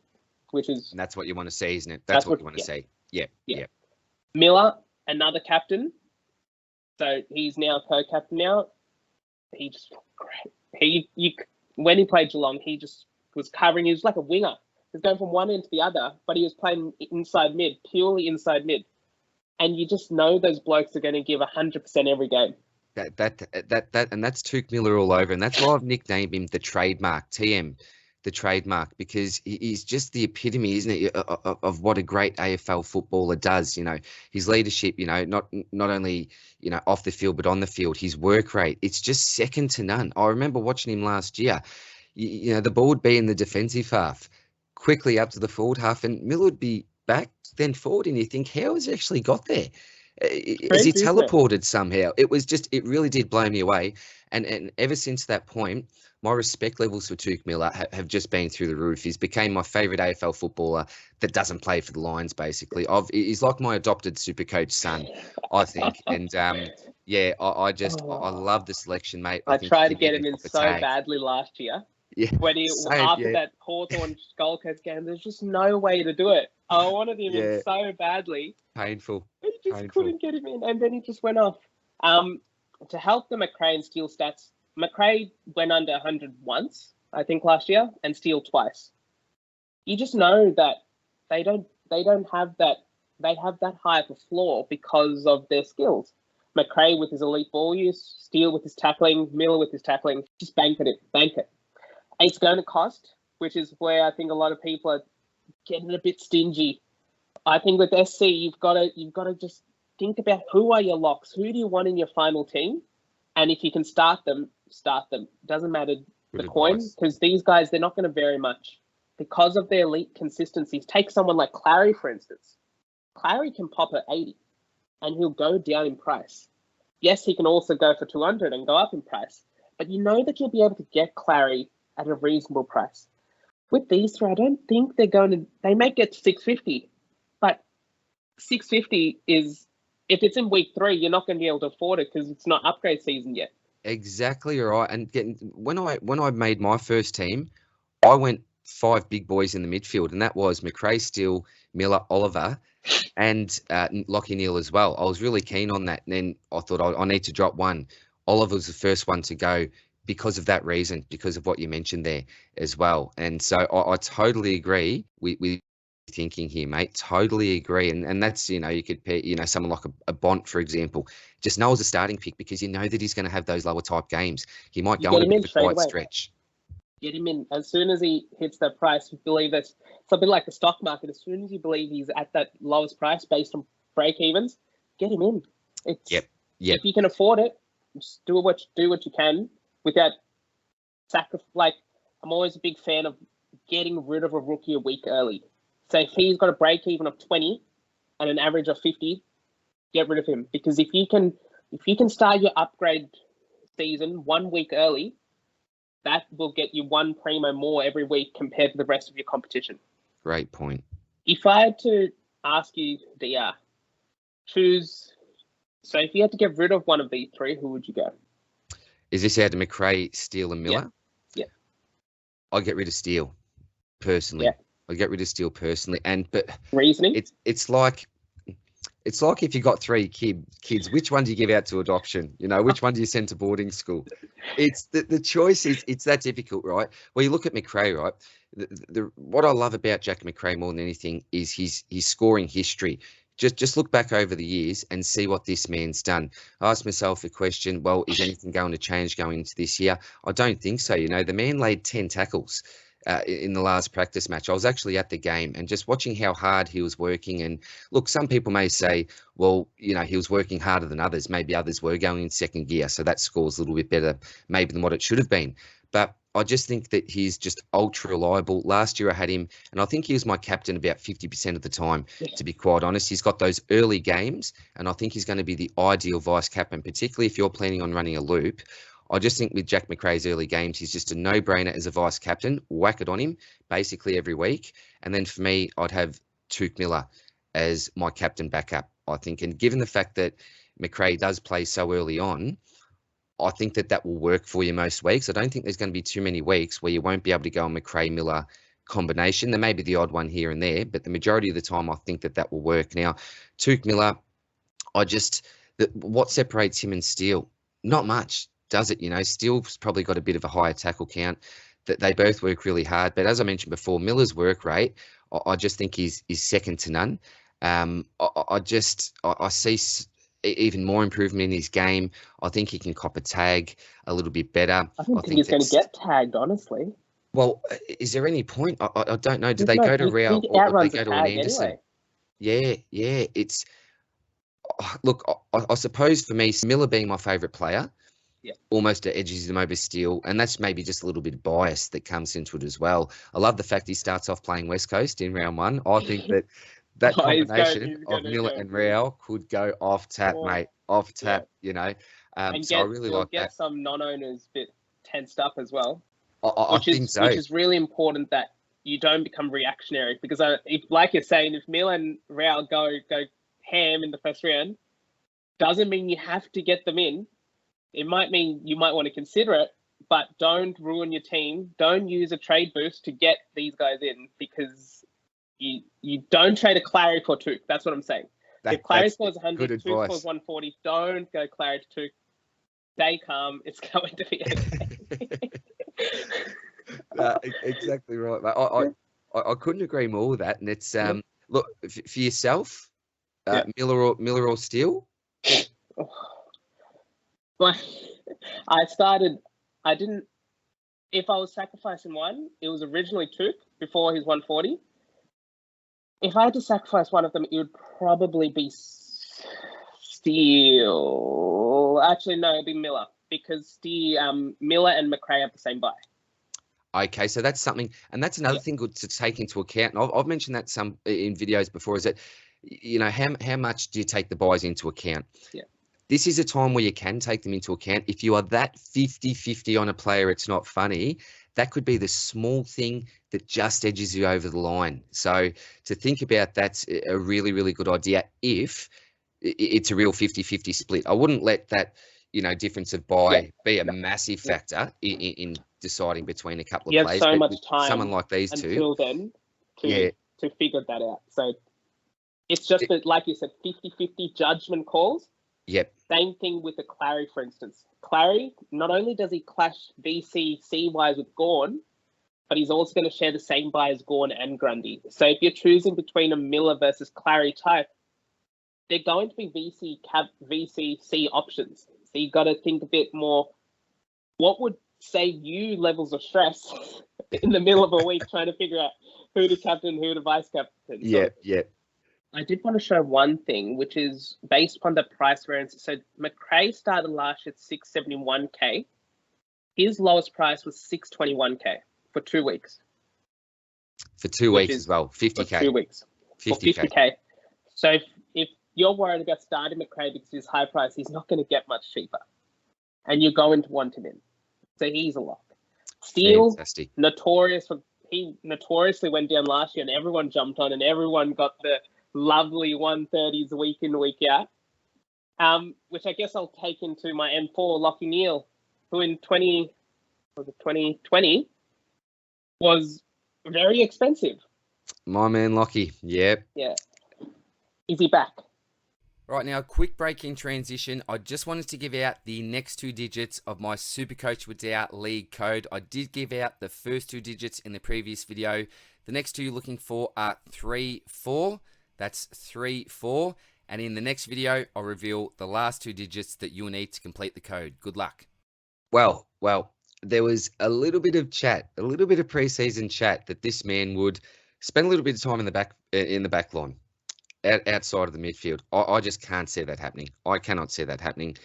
and that's what you want to see, isn't it? That's what you want to see. Yeah. Miller, another captain. So he's now co-captain now. He just great. When he played Geelong, he just was covering. He was like a winger. He was going from one end to the other, but he was playing inside mid, purely inside mid. And you just know those blokes are going to give 100% every game. And that's Tuke Miller all over, and that's why I've nicknamed him the trademark TM, the trademark, because he's just the epitome, isn't it, of what a great AFL footballer does. You know, his leadership. You know, not only off the field but on the field. His work rate, it's just second to none. I remember watching him last year. You know, the ball would be in the defensive half, quickly up to the forward half, and Miller would be back then forward, and you think, how has he actually got there? Is he teleported somehow? It really did blow me away. And ever since that point, my respect levels for Tuke Miller have just been through the roof. He's became my favourite AFL footballer that doesn't play for the Lions, basically. He's like my adopted SuperCoach son, I think. And I love the selection, mate. I tried to get him in so badly last year. Yeah, when after that Hawthorn Gold Coast game, there's just no way to do it. I wanted him in so badly. Painful. He just couldn't get him in, and then he just went off. To help the McRae and Steele stats, McRae went under 100 once, I think, last year, and Steele twice. You just know that they don't have that. They have that high of a floor because of their skills. McRae with his elite ball use, Steele with his tackling, Miller with his tackling. Just bank it. It's going to cost, which is where I think a lot of people are getting a bit stingy. I think with SC, you've got to just think about who are your locks, who do you want in your final team, and if you can start them. Doesn't matter the coin, because these guys, they're not going to vary much because of their elite consistencies. Take someone like Clary, for instance. Clary can pop at 80, and he'll go down in price. Yes, he can also go for 200 and go up in price, but you know that you'll be able to get Clary at a reasonable price. With these three, I don't think they may get 650, but 650 is, if it's in week 3, you're not going to be able to afford it because it's not upgrade season yet. Exactly right. And when I made my first team, I went 5 big boys in the midfield, and that was McRae, Steele, Miller, Oliver, and Lockie Neal as well. I was really keen on that, and then I thought I need to drop one. Oliver was the first one to go because of that reason, because of what you mentioned there as well. And so I totally agree with thinking here, mate. Totally agree. And that's, you could pair, someone like a Bont, for example, just know as a starting pick because you know that he's going to have those lower type games. He might go on a bit of a quiet stretch. Get him in. As soon as he hits that price, you believe it's a bit like the stock market. As soon as you believe he's at that lowest price based on break evens, get him in. Yep. If you can afford it, just do what you can without sacrifice. Like, I'm always a big fan of getting rid of a rookie a week early. So if he's got a break even of 20 and an average of 50, get rid of him. Because if you can start your upgrade season 1 week early, that will get you 1 primo more every week compared to the rest of your competition. Great point. If I had to ask you, DR, choose. So if you had to get rid of one of these 3, who would you go? Is this out of McRae, Steele, and Miller? Yeah. I'd get rid of Steele, personally. Yeah. I'd get rid of Steele personally. But reasoning? It's like if you got 3 kids, which one do you give out to adoption? Which one do you send to boarding school? It's the choice it's that difficult, right? Well, you look at McRae, right? What I love about Jack McRae more than anything is his scoring history. just look back over the years and see what this man's done. I asked myself a question, well, is anything going to change going into this year? I don't think so. You know, the man laid 10 tackles in the last practice match. I was actually at the game and just watching how hard he was working. And look, some people may say, well, you know, he was working harder than others. Maybe others were going in second gear, so that score's a little bit better maybe than what it should have been. But I just think that he's just ultra reliable. Last year I had him, and I think he was my captain about 50% of the time, to be quite honest. He's got those early games, and I think he's going to be the ideal vice captain, particularly if you're planning on running a loop. I just think with Jack Macrae's early games, he's just a no-brainer as a vice captain. Whack it on him basically every week. And then for me, I'd have Tuke Miller as my captain backup, I think. And given the fact that Macrae does play so early on, I think that will work for you most weeks. I don't think there's going to be too many weeks where you won't be able to go on Macrae-Miller combination. There may be the odd one here and there, but the majority of the time, I think that will work. Now, Tuke Miller, what separates him and Steele? Not much, does it? You know, Steele's probably got a bit of a higher tackle count. That they both work really hard. But as I mentioned before, Miller's work rate, I just think is second to none. I see even more improvement in his game. I think he can cop a tag a little bit better. I think he's going to get tagged, honestly. Well, is there any point? I don't know. Do they go to Rao or do they go to an Anderson? Anyway. Yeah. It's look. I suppose for me, Miller being my favourite player, almost edges him over Steele, and that's maybe just a little bit of bias that comes into it as well. I love the fact he starts off playing West Coast in round one. I think that combination of Miller and Rao could go off tap, mate. Off tap, you know. So I really like that. Get some non-owners a bit tensed up as well. I think so. Which is really important that you don't become reactionary, because if, like you're saying, if Miller and Rao go ham in the first round, doesn't mean you have to get them in. It might mean you might want to consider it, but don't ruin your team. Don't use a trade boost to get these guys in, because you don't trade a Clary for Tuke. That's what I'm saying. If Clary scores 100, Tuke scores 140, don't go Clary to Tuke. Stay calm. It's going to be okay. Exactly right, mate. I couldn't agree more with that. And it's look for yourself, Miller or Steele. Well, if I was sacrificing one, it was originally Tuke before his 140. If I had to sacrifice one of them, it would probably be Steele. Actually, no, it'd be Miller, because Miller and Macrae have the same buy. Okay, so that's something, and that's another thing good to take into account. And I've mentioned that some in videos before, is that, you know, how much do you take the buys into account? Yeah. This is a time where you can take them into account. If you are that 50-50 on a player, it's not funny. That could be the small thing that just edges you over the line. So to think about that's a really, really good idea if it's a real 50-50 split. I wouldn't let that, you know, difference of buy be a massive factor in deciding between a couple of players. You have so much time, someone like these until then to figure that out. So it's just that, like you said, 50-50 judgment calls. Yep. Same thing with the Clary, for instance. Clary, not only does he clash VC-wise with Gawn, but he's also going to share the same buy as Gawn and Grundy. So if you're choosing between a Miller versus Clary type, they're going to be VC-C options. So you've got to think a bit more, what would save you levels of stress in the middle of a week trying to figure out who to captain, who to vice captain. Yeah. I did want to show one thing, which is based upon the price variance. So Macrae started last year at 671K. His lowest price was 621K for 2 weeks. For 2 weeks as well, 50K. For 2 weeks. 50K. So if you're worried about starting Macrae because he's high price, he's not going to get much cheaper. And you're going to want him in. So he's a lock. Steele, he notoriously went down last year and everyone jumped on and everyone got the lovely 130s week in, week out, which I guess I'll take into my M4, Lockie Neal, who in 2020 was very expensive. My man Lockie, yep. Yeah. Is he back? Right, now, quick break in transition. I just wanted to give out the next 2 digits of my SuperCoach Without League code. I did give out the first 2 digits in the previous video. The next 2 you're looking for are 34. That's 34. And in the next video, I'll reveal the last 2 digits that you'll need to complete the code. Good luck. Well, there was a little bit of chat, a little bit of preseason chat that this man would spend a little bit of time in the back line, outside of the midfield. I just can't see that happening. I cannot see that happening.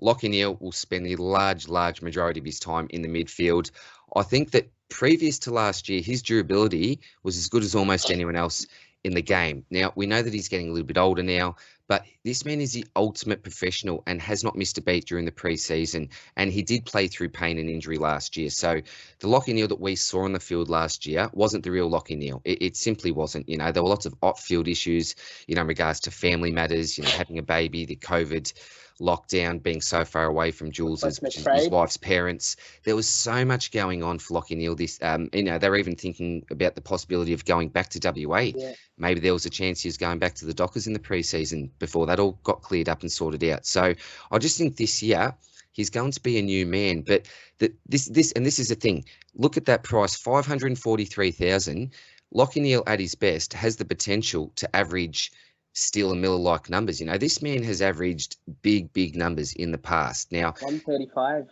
Lachie Neale will spend the large majority of his time in the midfield. I think that previous to last year, his durability was as good as almost anyone else in the game. Now, we know that he's getting a little bit older now, but this man is the ultimate professional and has not missed a beat during the preseason. And he did play through pain and injury last year. So the Lachie Neale that we saw on the field last year wasn't the real Lachie Neale. It simply wasn't. You know, there were lots of off-field issues, you know, in regards to family matters, you know, having a baby, the COVID lockdown, being so far away from Jules's, which is his wife's parents. There was so much going on for Lachie Neale. This, you know, they were even thinking about the possibility of going back to WA. Yeah. Maybe there was a chance he was going back to the Dockers in the preseason before that all got cleared up and sorted out. So I just think this year he's going to be a new man. But this is the thing. Look at that price, $543,000. Lachie Neale at his best has the potential to average Steele and Miller-like numbers. You know, this man has averaged big numbers in the past. Now, 135.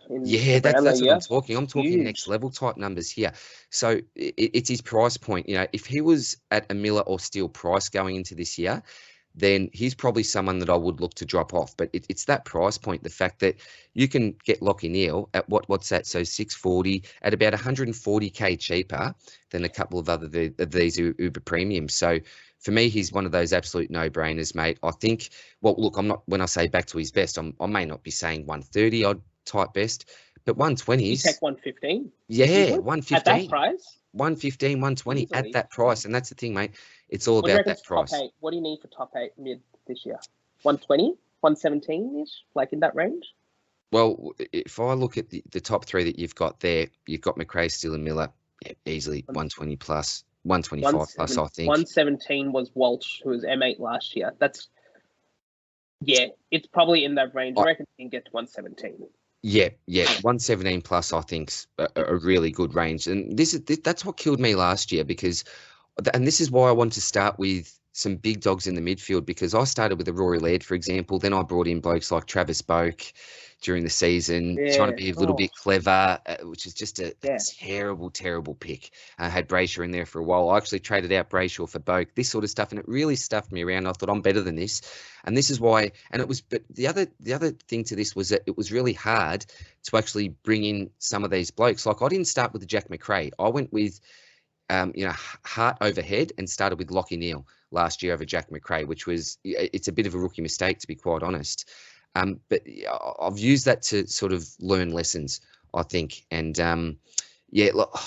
That's what I'm talking. I'm talking next level type numbers here. So it's his price point. You know, if he was at a Miller or Steele price going into this year, then he's probably someone that I would look to drop off. But it's that price point, the fact that you can get Lachie Neale at what's that? So 640 at about 140K cheaper than a couple of these Uber premiums. So for me, he's one of those absolute no-brainers, mate. I think, well, look, I'm not, when I say back to his best, I may not be saying 130 odd type best, but 120s. You take 115? Yeah, 115. At that price? 115, 120 easily. At that price. And that's the thing, mate. It's all about that price. Top 8? What do you need for top 8 mid this year? 120? 117-ish? Like in that range? Well, if I look at the top 3 that you've got there, you've got McRae, Steele and Miller, easily 120 plus. 125 plus, I think. 117 was Walsh, who was M8 last year. That's, yeah, it's probably in that range. I reckon you can get to 117. Yeah, 117 plus, I think's a really good range. And that's what killed me last year, because, and this is why I want to start with some big dogs in the midfield, because I started with a Rory Laird, for example. Then I brought in blokes like Travis Boak during the season, trying to be a little bit clever, which is just a terrible pick. I had Brayshaw in there for a while. I actually traded out Brayshaw for Boak, this sort of stuff, and it really stuffed me around. I thought, I'm better than this. And this is why, and it was, but the other thing to this was that it was really hard to actually bring in some of these blokes. Like, I didn't start with the Jack McRae. I went with, heart over head, and started with Lachie Neale last year over Jack McRae, which was, it's a bit of a rookie mistake, to be quite honest. But I've used that to sort of learn lessons, I think. And look,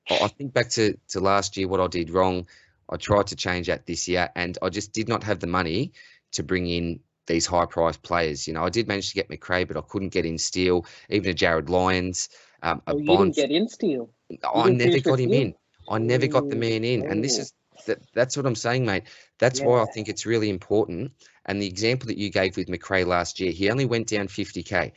I think back to last year, what I did wrong, I tried to change that this year, and I just did not have the money to bring in these high-priced players. You know, I did manage to get McRae, but I couldn't get in Steele, even a Jared Lyons, a Bond. You didn't get in Steele. I never got him in. I never got the man in. And this is that's what I'm saying, mate. That's why I think it's really important. And the example that you gave with McRae last year, he only went down 50K.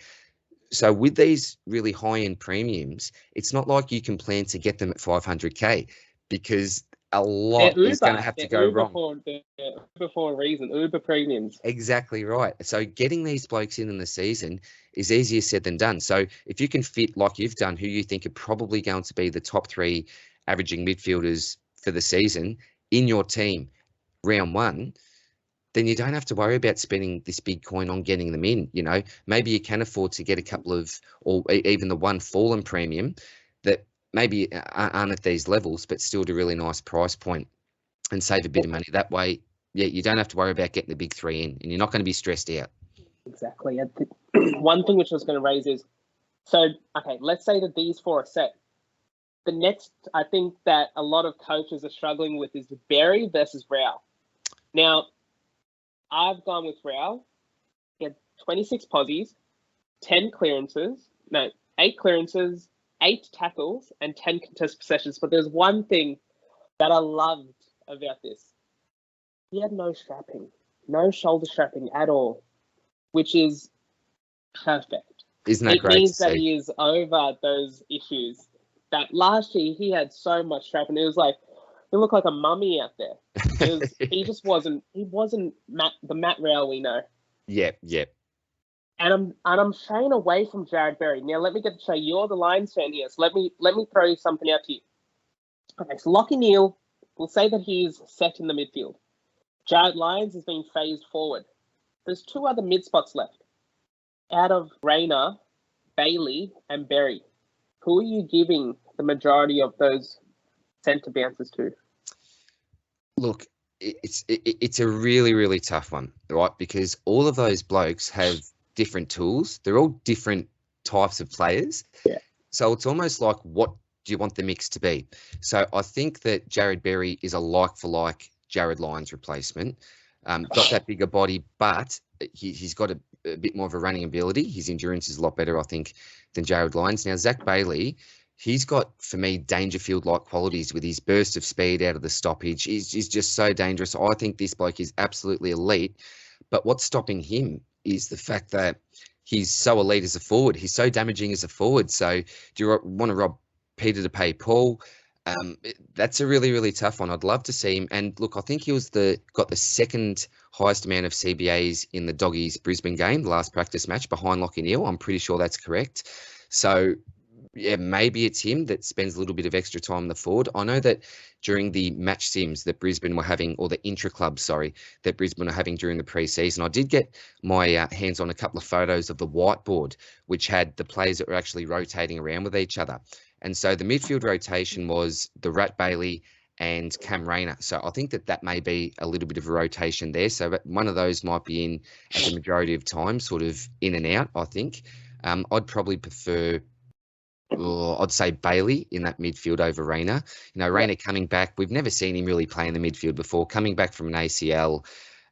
So with these really high-end premiums, it's not like you can plan to get them at 500K, because a lot is going to have to go wrong. Uber for a reason, Uber premiums. Exactly right. So getting these blokes in the season is easier said than done. So if you can fit, like you've done, who you think are probably going to be the top 3 averaging midfielders for the season in your team round 1, then you don't have to worry about spending this big coin on getting them in. You know, maybe you can afford to get a couple of, or even the one fallen premium that maybe aren't at these levels, but still at a really nice price point, and save a bit of money that way. Yeah, you don't have to worry about getting the big 3 in, and you're not going to be stressed out. Exactly. One thing which I was going to raise is, so, okay, let's say that these 4 are set. The next, I think that a lot of coaches are struggling with is Berry versus Rao. Now, I've gone with Rao. He had 26 posies, 8 clearances, 8 tackles, and 10 contested possessions. But there's one thing that I loved about this. He had no strapping, no shoulder strapping at all, which is perfect. Isn't that great? It means that he is over those issues. That last year he had so much strapping. It was like he looked like a mummy out there. He just wasn't. He wasn't the Matt Rowell we know. Yeah, yeah. And I'm shying away from Jared Berry. Now let me get to show you're the Lions fan here. So let me throw something out to you. Okay, so Lachie Neale, we'll say that he's set in the midfield. Jared Lyons is being phased forward. There's 2 other mid spots left. Out of Rayner, Bailey, and Berry, who are you giving the majority of those centre bounces to? Look, it's a really, really tough one, right? Because all of those blokes have different tools. They're all different types of players. Yeah. So it's almost like, what do you want the mix to be? So I think that Jared Berry is a like-for-like Jared Lyons replacement. Got that bigger body, but he's got a bit more of a running ability. His endurance is a lot better, I think, than Jared Lyons. Now, Zach Bailey, he's got, for me, Dangerfield-like qualities with his burst of speed out of the stoppage. He's just so dangerous. I think this bloke is absolutely elite. But what's stopping him is the fact that he's so elite as a forward. He's so damaging as a forward. So do you want to rob Peter to pay Paul? That's a really, really tough one. I'd love to see him. And look, I think he got the second highest amount of CBAs in the Doggies Brisbane game, the last practice match, behind Lachie Neale. I'm pretty sure that's correct. So yeah, maybe it's him that spends a little bit of extra time in the forward. I know that during the match sims that Brisbane were having, or the intra-club, that Brisbane were having during the pre-season, I did get my hands on a couple of photos of the whiteboard, which had the players that were actually rotating around with each other. And so the midfield rotation was the Rat Bailey and Cam Rayner. So I think that may be a little bit of a rotation there. So one of those might be in at the majority of time, sort of in and out, I think. I'd probably prefer... I'd say Bailey in that midfield over Rayner. You know, Rayner coming back, we've never seen him really play in the midfield before. Coming back from an ACL,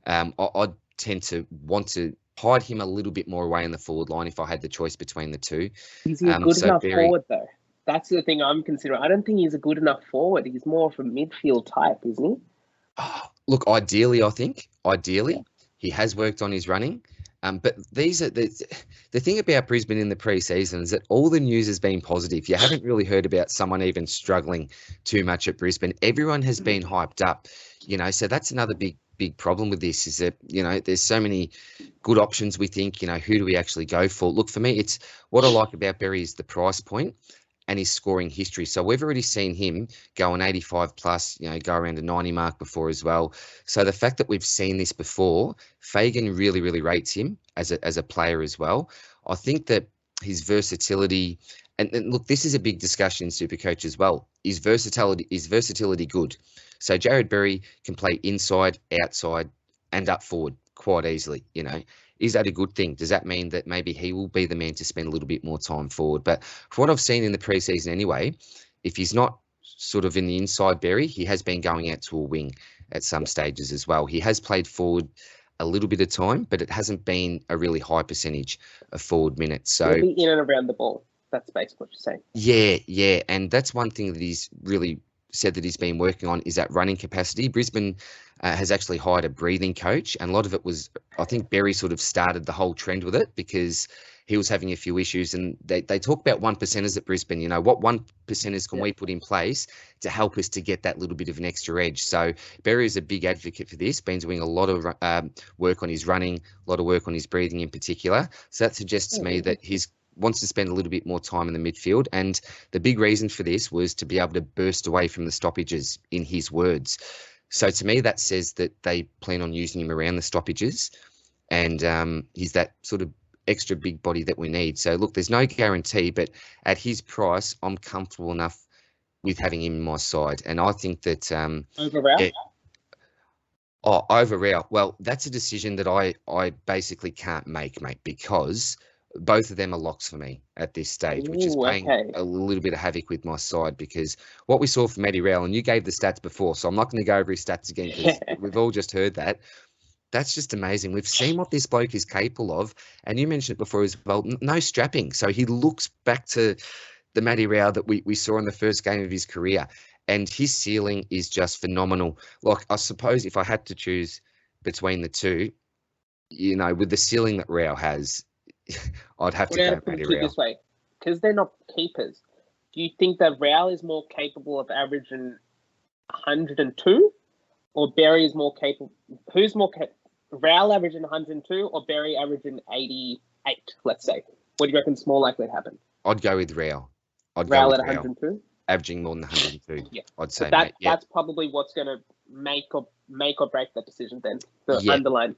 I'd tend to want to hide him a little bit more away in the forward line if I had the choice between the two. Is he a good enough forward, though? That's the thing I'm considering. I don't think he's a good enough forward. He's more of a midfield type, isn't he? Oh, look, ideally, I think. He has worked on his running. But these are the thing about Brisbane in the pre-season is that all the news has been positive. You haven't really heard about someone even struggling too much at Brisbane. Everyone has been hyped up, you know. So that's another big problem with this, is that, you know, there's so many good options. We think, you know, who do we actually go for? Look, for me, it's what I like about Berry is the price point and his scoring history. So we've already seen him go an 85 plus, you know, go around a 90 mark before as well. So the fact that we've seen this before, Fagan really, really rates him as a player as well. I think that his versatility, and look, this is a big discussion in SuperCoach as well. Is versatility good? So Jared Berry can play inside, outside, and up forward quite easily, you know. Is that a good thing? Does that mean that maybe he will be the man to spend a little bit more time forward? But for what I've seen in the preseason anyway, if he's not sort of in the inside Berry, he has been going out to a wing at some stages as well. He has played forward a little bit of time, but it hasn't been a really high percentage of forward minutes. So he'll be in and around the ball. That's basically what you're Yeah, saying. yeah. And that's one thing that he's really said that he's been working on, is that running capacity. Brisbane has actually hired a breathing coach, and a lot of it was, I think Berry sort of started the whole trend with it because he was having a few issues, and they talk about 1%ers at Brisbane. You know, what 1%ers can we put in place to help us to get that little bit of an extra edge? So Berry is a big advocate for this, been doing a lot of work on his running, a lot of work on his breathing in particular. So that suggests to me that he's wants to spend a little bit more time in the midfield. And the big reason for this was to be able to burst away from the stoppages, in his words. So to me, that says that they plan on using him around the stoppages, and he's that sort of extra big body that we need. So look, there's no guarantee, but at his price, I'm comfortable enough with having him in my side. And I think that over Ralph? Over Ralph. Well, that's a decision that I basically can't make, mate, because both of them are locks for me at this stage, which is playing a little bit of havoc with my side, because what we saw from Eddie Rowell, and you gave the stats before, so I'm not going to go over his stats again because we've all just heard that. That's just amazing. We've seen what this bloke is capable of, and you mentioned it before as well, no strapping. So he looks back to the Matty Rowell that we saw in the first game of his career, and his ceiling is just phenomenal. Like, I suppose if I had to choose between the two, you know, with the ceiling that Rowell has, I'd have to go Matty Rowell. This way, because they're not keepers. Do you think that Rowell is more capable of averaging 102, or Berry is more capable? Who's more Rail averaging 102 or Berry averaging 88? Let's say. What do you reckon's more likely to happen? I'd go with Rail. Rail at 102, averaging more than 102. Yeah, I'd say, that, mate. Yeah. That's probably what's going to make or break that decision. Then the underline.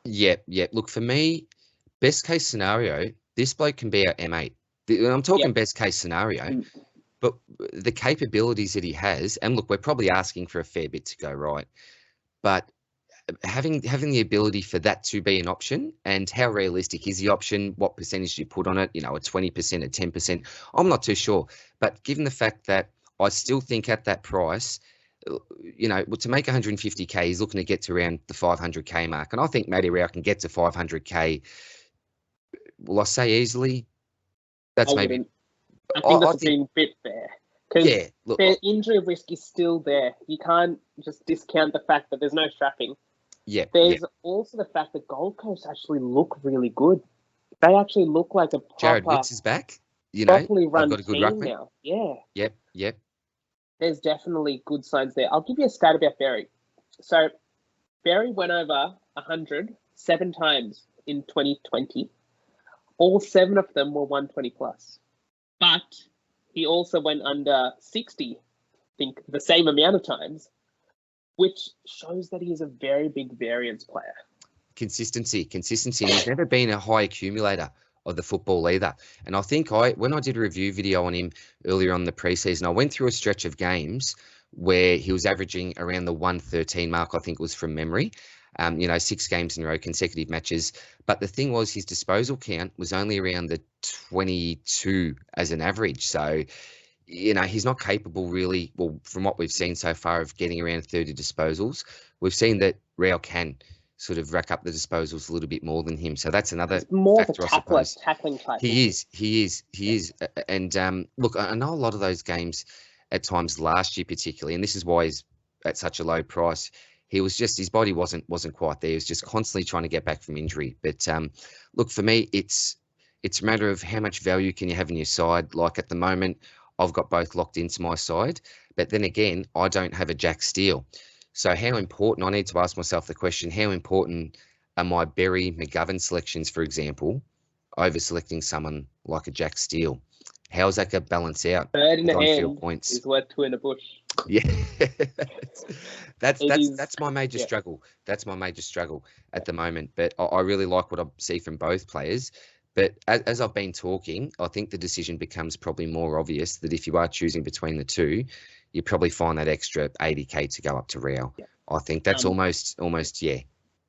Yeah. Look, for me, best case scenario, this bloke can be our M8. I'm talking best case scenario, but the capabilities that he has, and look, we're probably asking for a fair bit to go right, but having the ability for that to be an option, and how realistic is the option? What percentage do you put on it? You know, a 20%, a 10%? I'm not too sure. But given the fact that I still think at that price, you know, to make 150k, he's looking to get to around the 500k mark, and I think Matty Rao can get to 500k. Will I say easily? That's maybe. I think that's being a bit fair. Yeah, look, the injury risk is still there. You can't just discount the fact that there's no strapping. Yeah. There's also the fact that Gold Coast actually look really good. They actually look like a proper, Jared Witts is back. You know, properly run got a good team now. Yeah. Yep. There's definitely good signs there. I'll give you a stat about Berry. So Berry went over 100 7 times in 2020. All 7 of them were 120 plus. But he also went under 60, I think, the same amount of times, which shows that he is a very big variance player. Consistency. And he's never been a high accumulator of the football either. And I think when I did a review video on him earlier on in the preseason, I went through a stretch of games where he was averaging around the 113 mark, I think it was from memory. 6 games in a row, consecutive matches. But the thing was, his disposal count was only around the 22 as an average. So, you know, he's not capable really, well, from what we've seen so far, of getting around 30 disposals. We've seen that Rao can sort of rack up the disposals a little bit more than him. So that's another He's more factor, of a tackling type. He is. And look, I know a lot of those games at times last year particularly, and this is why he's at such a low price. He was just, his body wasn't quite there. He was just constantly trying to get back from injury. But look, for me, it's a matter of how much value can you have in your side. Like at the moment, I've got both locked into my side. But then again, I don't have a Jack Steele. So how important, I need to ask myself the question, how important are my Berry McGovern selections, for example, over selecting someone like a Jack Steele? How's that going to balance out? Bird in the hand points is worth 2 in the bush. Yeah, that's my major struggle. That's my major struggle at the moment. But I really like what I see from both players. But as I've been talking, I think the decision becomes probably more obvious that if you are choosing between the two, you probably find that extra 80k to go up to Rao. Yeah. I think that's almost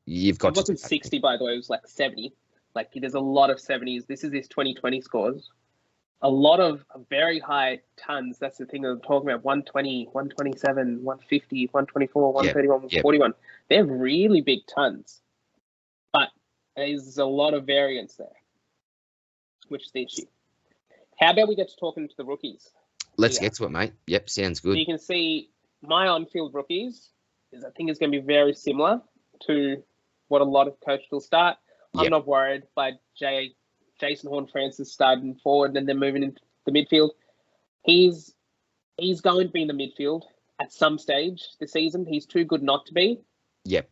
You've got. It wasn't 60, by the way. It was like 70. Like there's a lot of 70s. This is his 2020 scores. A lot of very high tons. That's the thing I'm talking about. 120, 127, 150, 124, 131, 141. They're really big tons. But there's a lot of variance there, which is the issue. How about we get to talking to the rookies? Let's get to it, mate. Yep, sounds good. So you can see my on-field rookies I think is going to be very similar to what a lot of coaches will start. I'm not worried by Jason Horne-Francis starting forward and then moving into the midfield. He's going to be in the midfield at some stage this season. He's too good not to be. Yep.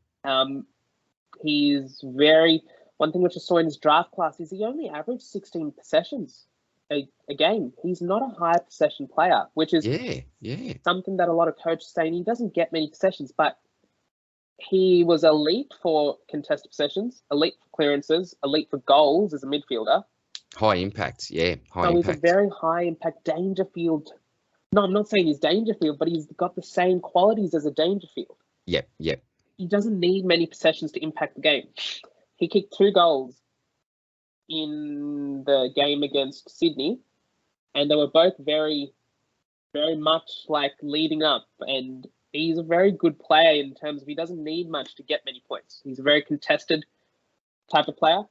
He's one thing which I saw in his draft class is he only averaged 16 possessions a game. He's not a high possession player, which is something that a lot of coaches saying he doesn't get many possessions, but he was elite for contested possessions, elite for clearances, elite for goals as a midfielder. High impact, High impact. He's a very high impact Dangerfield. No, I'm not saying he's Dangerfield, but he's got the same qualities as a Dangerfield. Yep. He doesn't need many possessions to impact the game. He kicked 2 goals in the game against Sydney, and they were both very, very much like leading up, and he's a very good player in terms of he doesn't need much to get many points. He's a very contested type of player.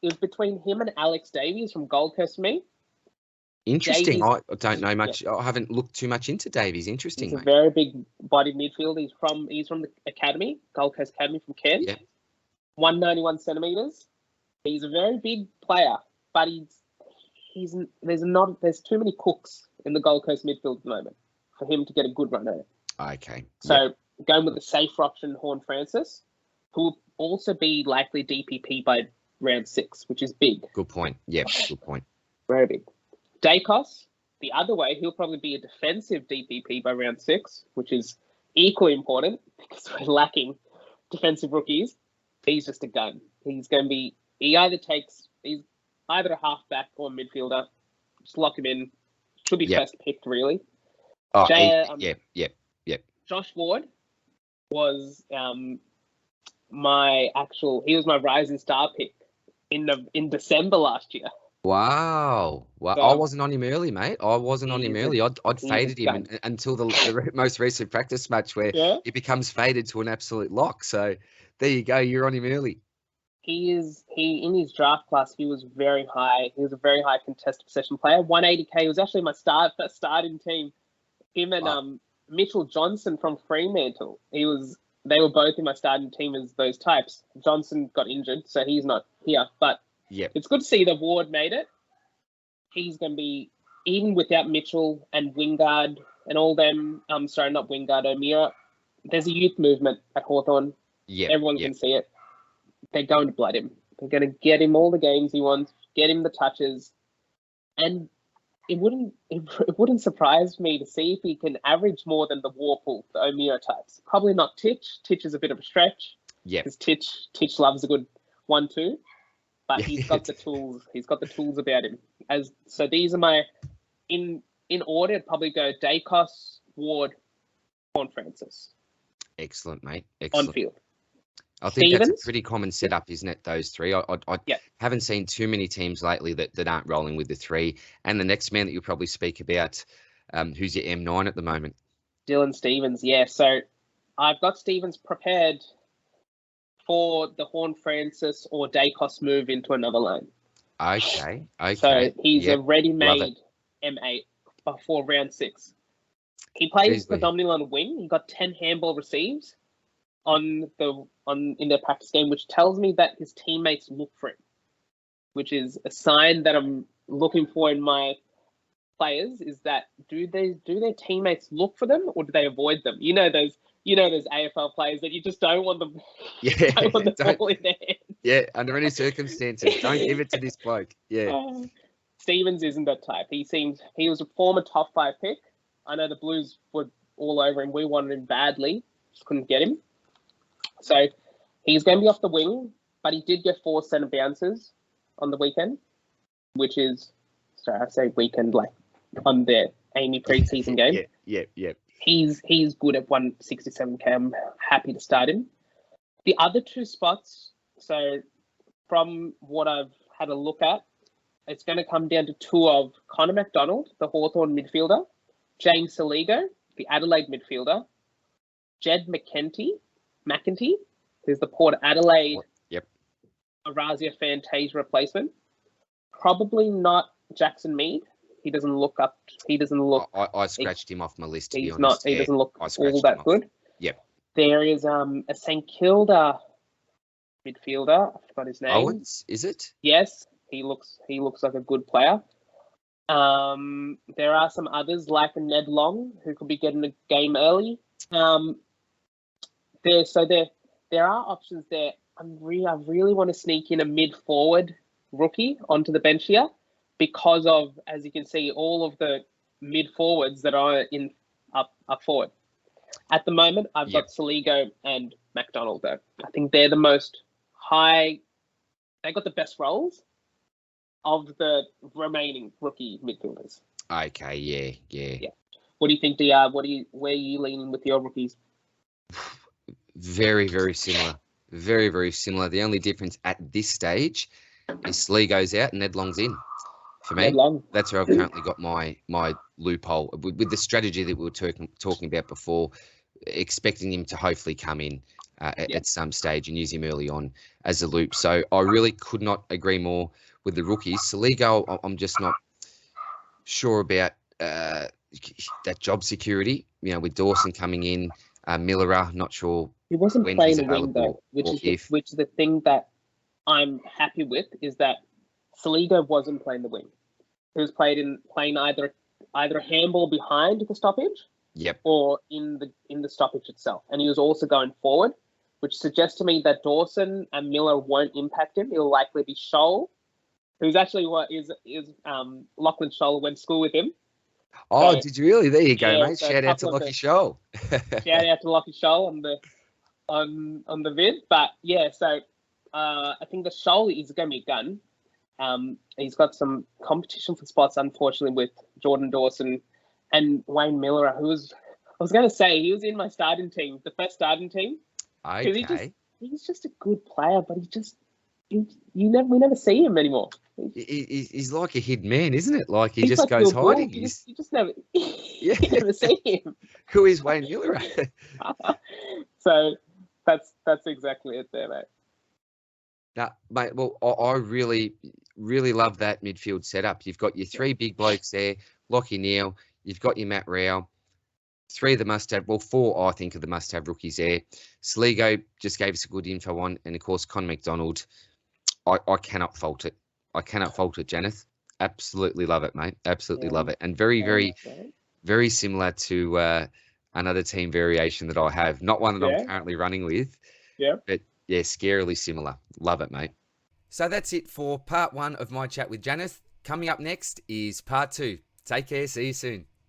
It was between him and Alex Davies from Gold Coast for me. Interesting. I don't know much. I haven't looked too much into Davies. Interesting. He's a very big-bodied midfielder. He's from the academy, Gold Coast Academy from Cairns. Yeah. 191 centimeters. He's a very big player, but there's too many cooks in the Gold Coast midfield at the moment for him to get a good run at it. Okay. So going with the safer option, horne-francis, who will also be likely DPP by round 6, which is big. Good point. Yeah, good point. Very big. Dacos, the other way, he'll probably be a defensive DPP by round 6, which is equally important because we're lacking defensive rookies. He's just a gun. He's either a halfback or a midfielder. Just lock him in. Should be first picked, really. Oh, Josh Ward was he was my rising star pick in December last year. Wow. Well, I wasn't on him early, mate. I wasn't on him early. I'd faded him until the most recent practice match where he becomes faded to an absolute lock. So there you go. You're on him early. He in his draft class, he was very high. He was a very high contested possession player. 180k. He was actually my first starting team. Him and Mitchell Johnson from Fremantle. They were both in my starting team as those types. Johnson got injured, so he's not here. But it's good to see that Ward made it. He's going to be, even without Mitchell and Wingard and all them, not Wingard, O'Meara, there's a youth movement at Hawthorn. Yeah. Everyone can see it. They're going to blood him. They're going to get him all the games he wants, get him the touches. And it wouldn't surprise me to see if he can average more than the Warple, the O'Meara types. Probably not Titch. Titch is a bit of a stretch. Yeah. Because Titch loves a good 1-2. But he's got the tools. He's got the tools about him. So these are my in order. It'd probably go Dacos, Ward, horne-francis. Excellent, mate. Excellent. On field. I think Stevens? That's a pretty common setup, isn't it? Those three. I haven't seen too many teams lately that aren't rolling with the three. And the next man that you'll probably speak about, who's your M9 at the moment? Dylan Stevens. Yeah. So I've got Stevens prepared for the horne-francis or Dacos move into another line. Okay. So he's a ready-made M8 before round 6. He plays predominantly on wing. He got 10 handball receives in their practice game, which tells me that his teammates look for him, which is a sign that I'm looking for in my players. Is that do their teammates look for them or do they avoid them? You know those AFL players that you just don't want them. Don't want the ball in their hands. Yeah, under any circumstances, don't give it to this bloke. Yeah. Stevens isn't that type. He was a former top 5 pick. I know the Blues were all over him. We wanted him badly, just couldn't get him. So he's going to be off the wing, but he did get 4 centre bounces on the weekend, which is, sorry, I say weekend like on the Amy preseason game. Yeah. He's good at 167k. I'm happy to start him. The other 2 spots, so from what I've had a look at, it's going to come down to 2 of Connor McDonald, the Hawthorn midfielder, James Saligo, the Adelaide midfielder, Jed McEntee, who's the Port Adelaide Arazia Fantasia replacement. Probably not Jackson Mead. He doesn't look. I scratched him off my list, to be honest. Not. He doesn't look all that good. Yep. There is a St Kilda midfielder. I forgot his name. Owens, is it? Yes, he looks like a good player. There are some others like a Ned Long who could be getting a game early. There are options there. I really want to sneak in a mid-forward rookie onto the bench here because of, as you can see, all of the mid-forwards that are up forward. At the moment, I've got Saligo and McDonald, though. I think they're the most high. They got the best roles of the remaining rookie midfielders. Okay, yeah. What do you think, DR? Where are you leaning with your rookies? Very, very similar. Very, very similar. The only difference at this stage is Saligo's out and Ned Long's in. For me, that's where I've currently got my loophole with the strategy that we were talking about before, expecting him to hopefully come in at some stage and use him early on as a loop. So I really could not agree more with the rookies. Saligo, I'm just not sure about that job security. With Dawson coming in, Miller, not sure. He wasn't playing the wing though, which is the thing that I'm happy with is that Saligo wasn't playing the wing. He was playing either a handball behind the stoppage Yep. or in the stoppage itself. And he was also going forward, which suggests to me that Dawson and Miller won't impact him. It'll likely be Scholl, who's actually Lachlan Scholl went to school with him. Oh, So, did you really? There you go, yeah, mate. so Shout out to Lockie Scholl. shout out to Lockie Scholl on the vid. But yeah, so I think the Scholl is going to be a gun. He's got some competition for spots, unfortunately, with Jordan Dawson and Wayne Miller, I was going to say he was in my starting team, the first starting team. Okay. He's just a good player, but we never see him anymore. He's like a hidden man, isn't it? Like he He's just like goes Bill hiding. Bull. You just never, you never see him. Who is Wayne Miller? So that's exactly it there, mate. No, mate. Well, I really, really love that midfield setup. You've got your three big blokes there, Lockie Neal. You've got your Matt Rao. Three of the must-have, well, four, I think, of the must-have rookies there. Sligo just gave us a good info on, and of course, Con McDonald. I cannot fault it. I cannot fault it, Janath. Absolutely love it, mate. Absolutely love it. And very, very, very similar to another team variation that I have. Not one that I'm currently running with. Yeah. But yeah, scarily similar. Love it, mate. So that's it for part 1 of my chat with Janath. Coming up next is part 2. Take care. See you soon.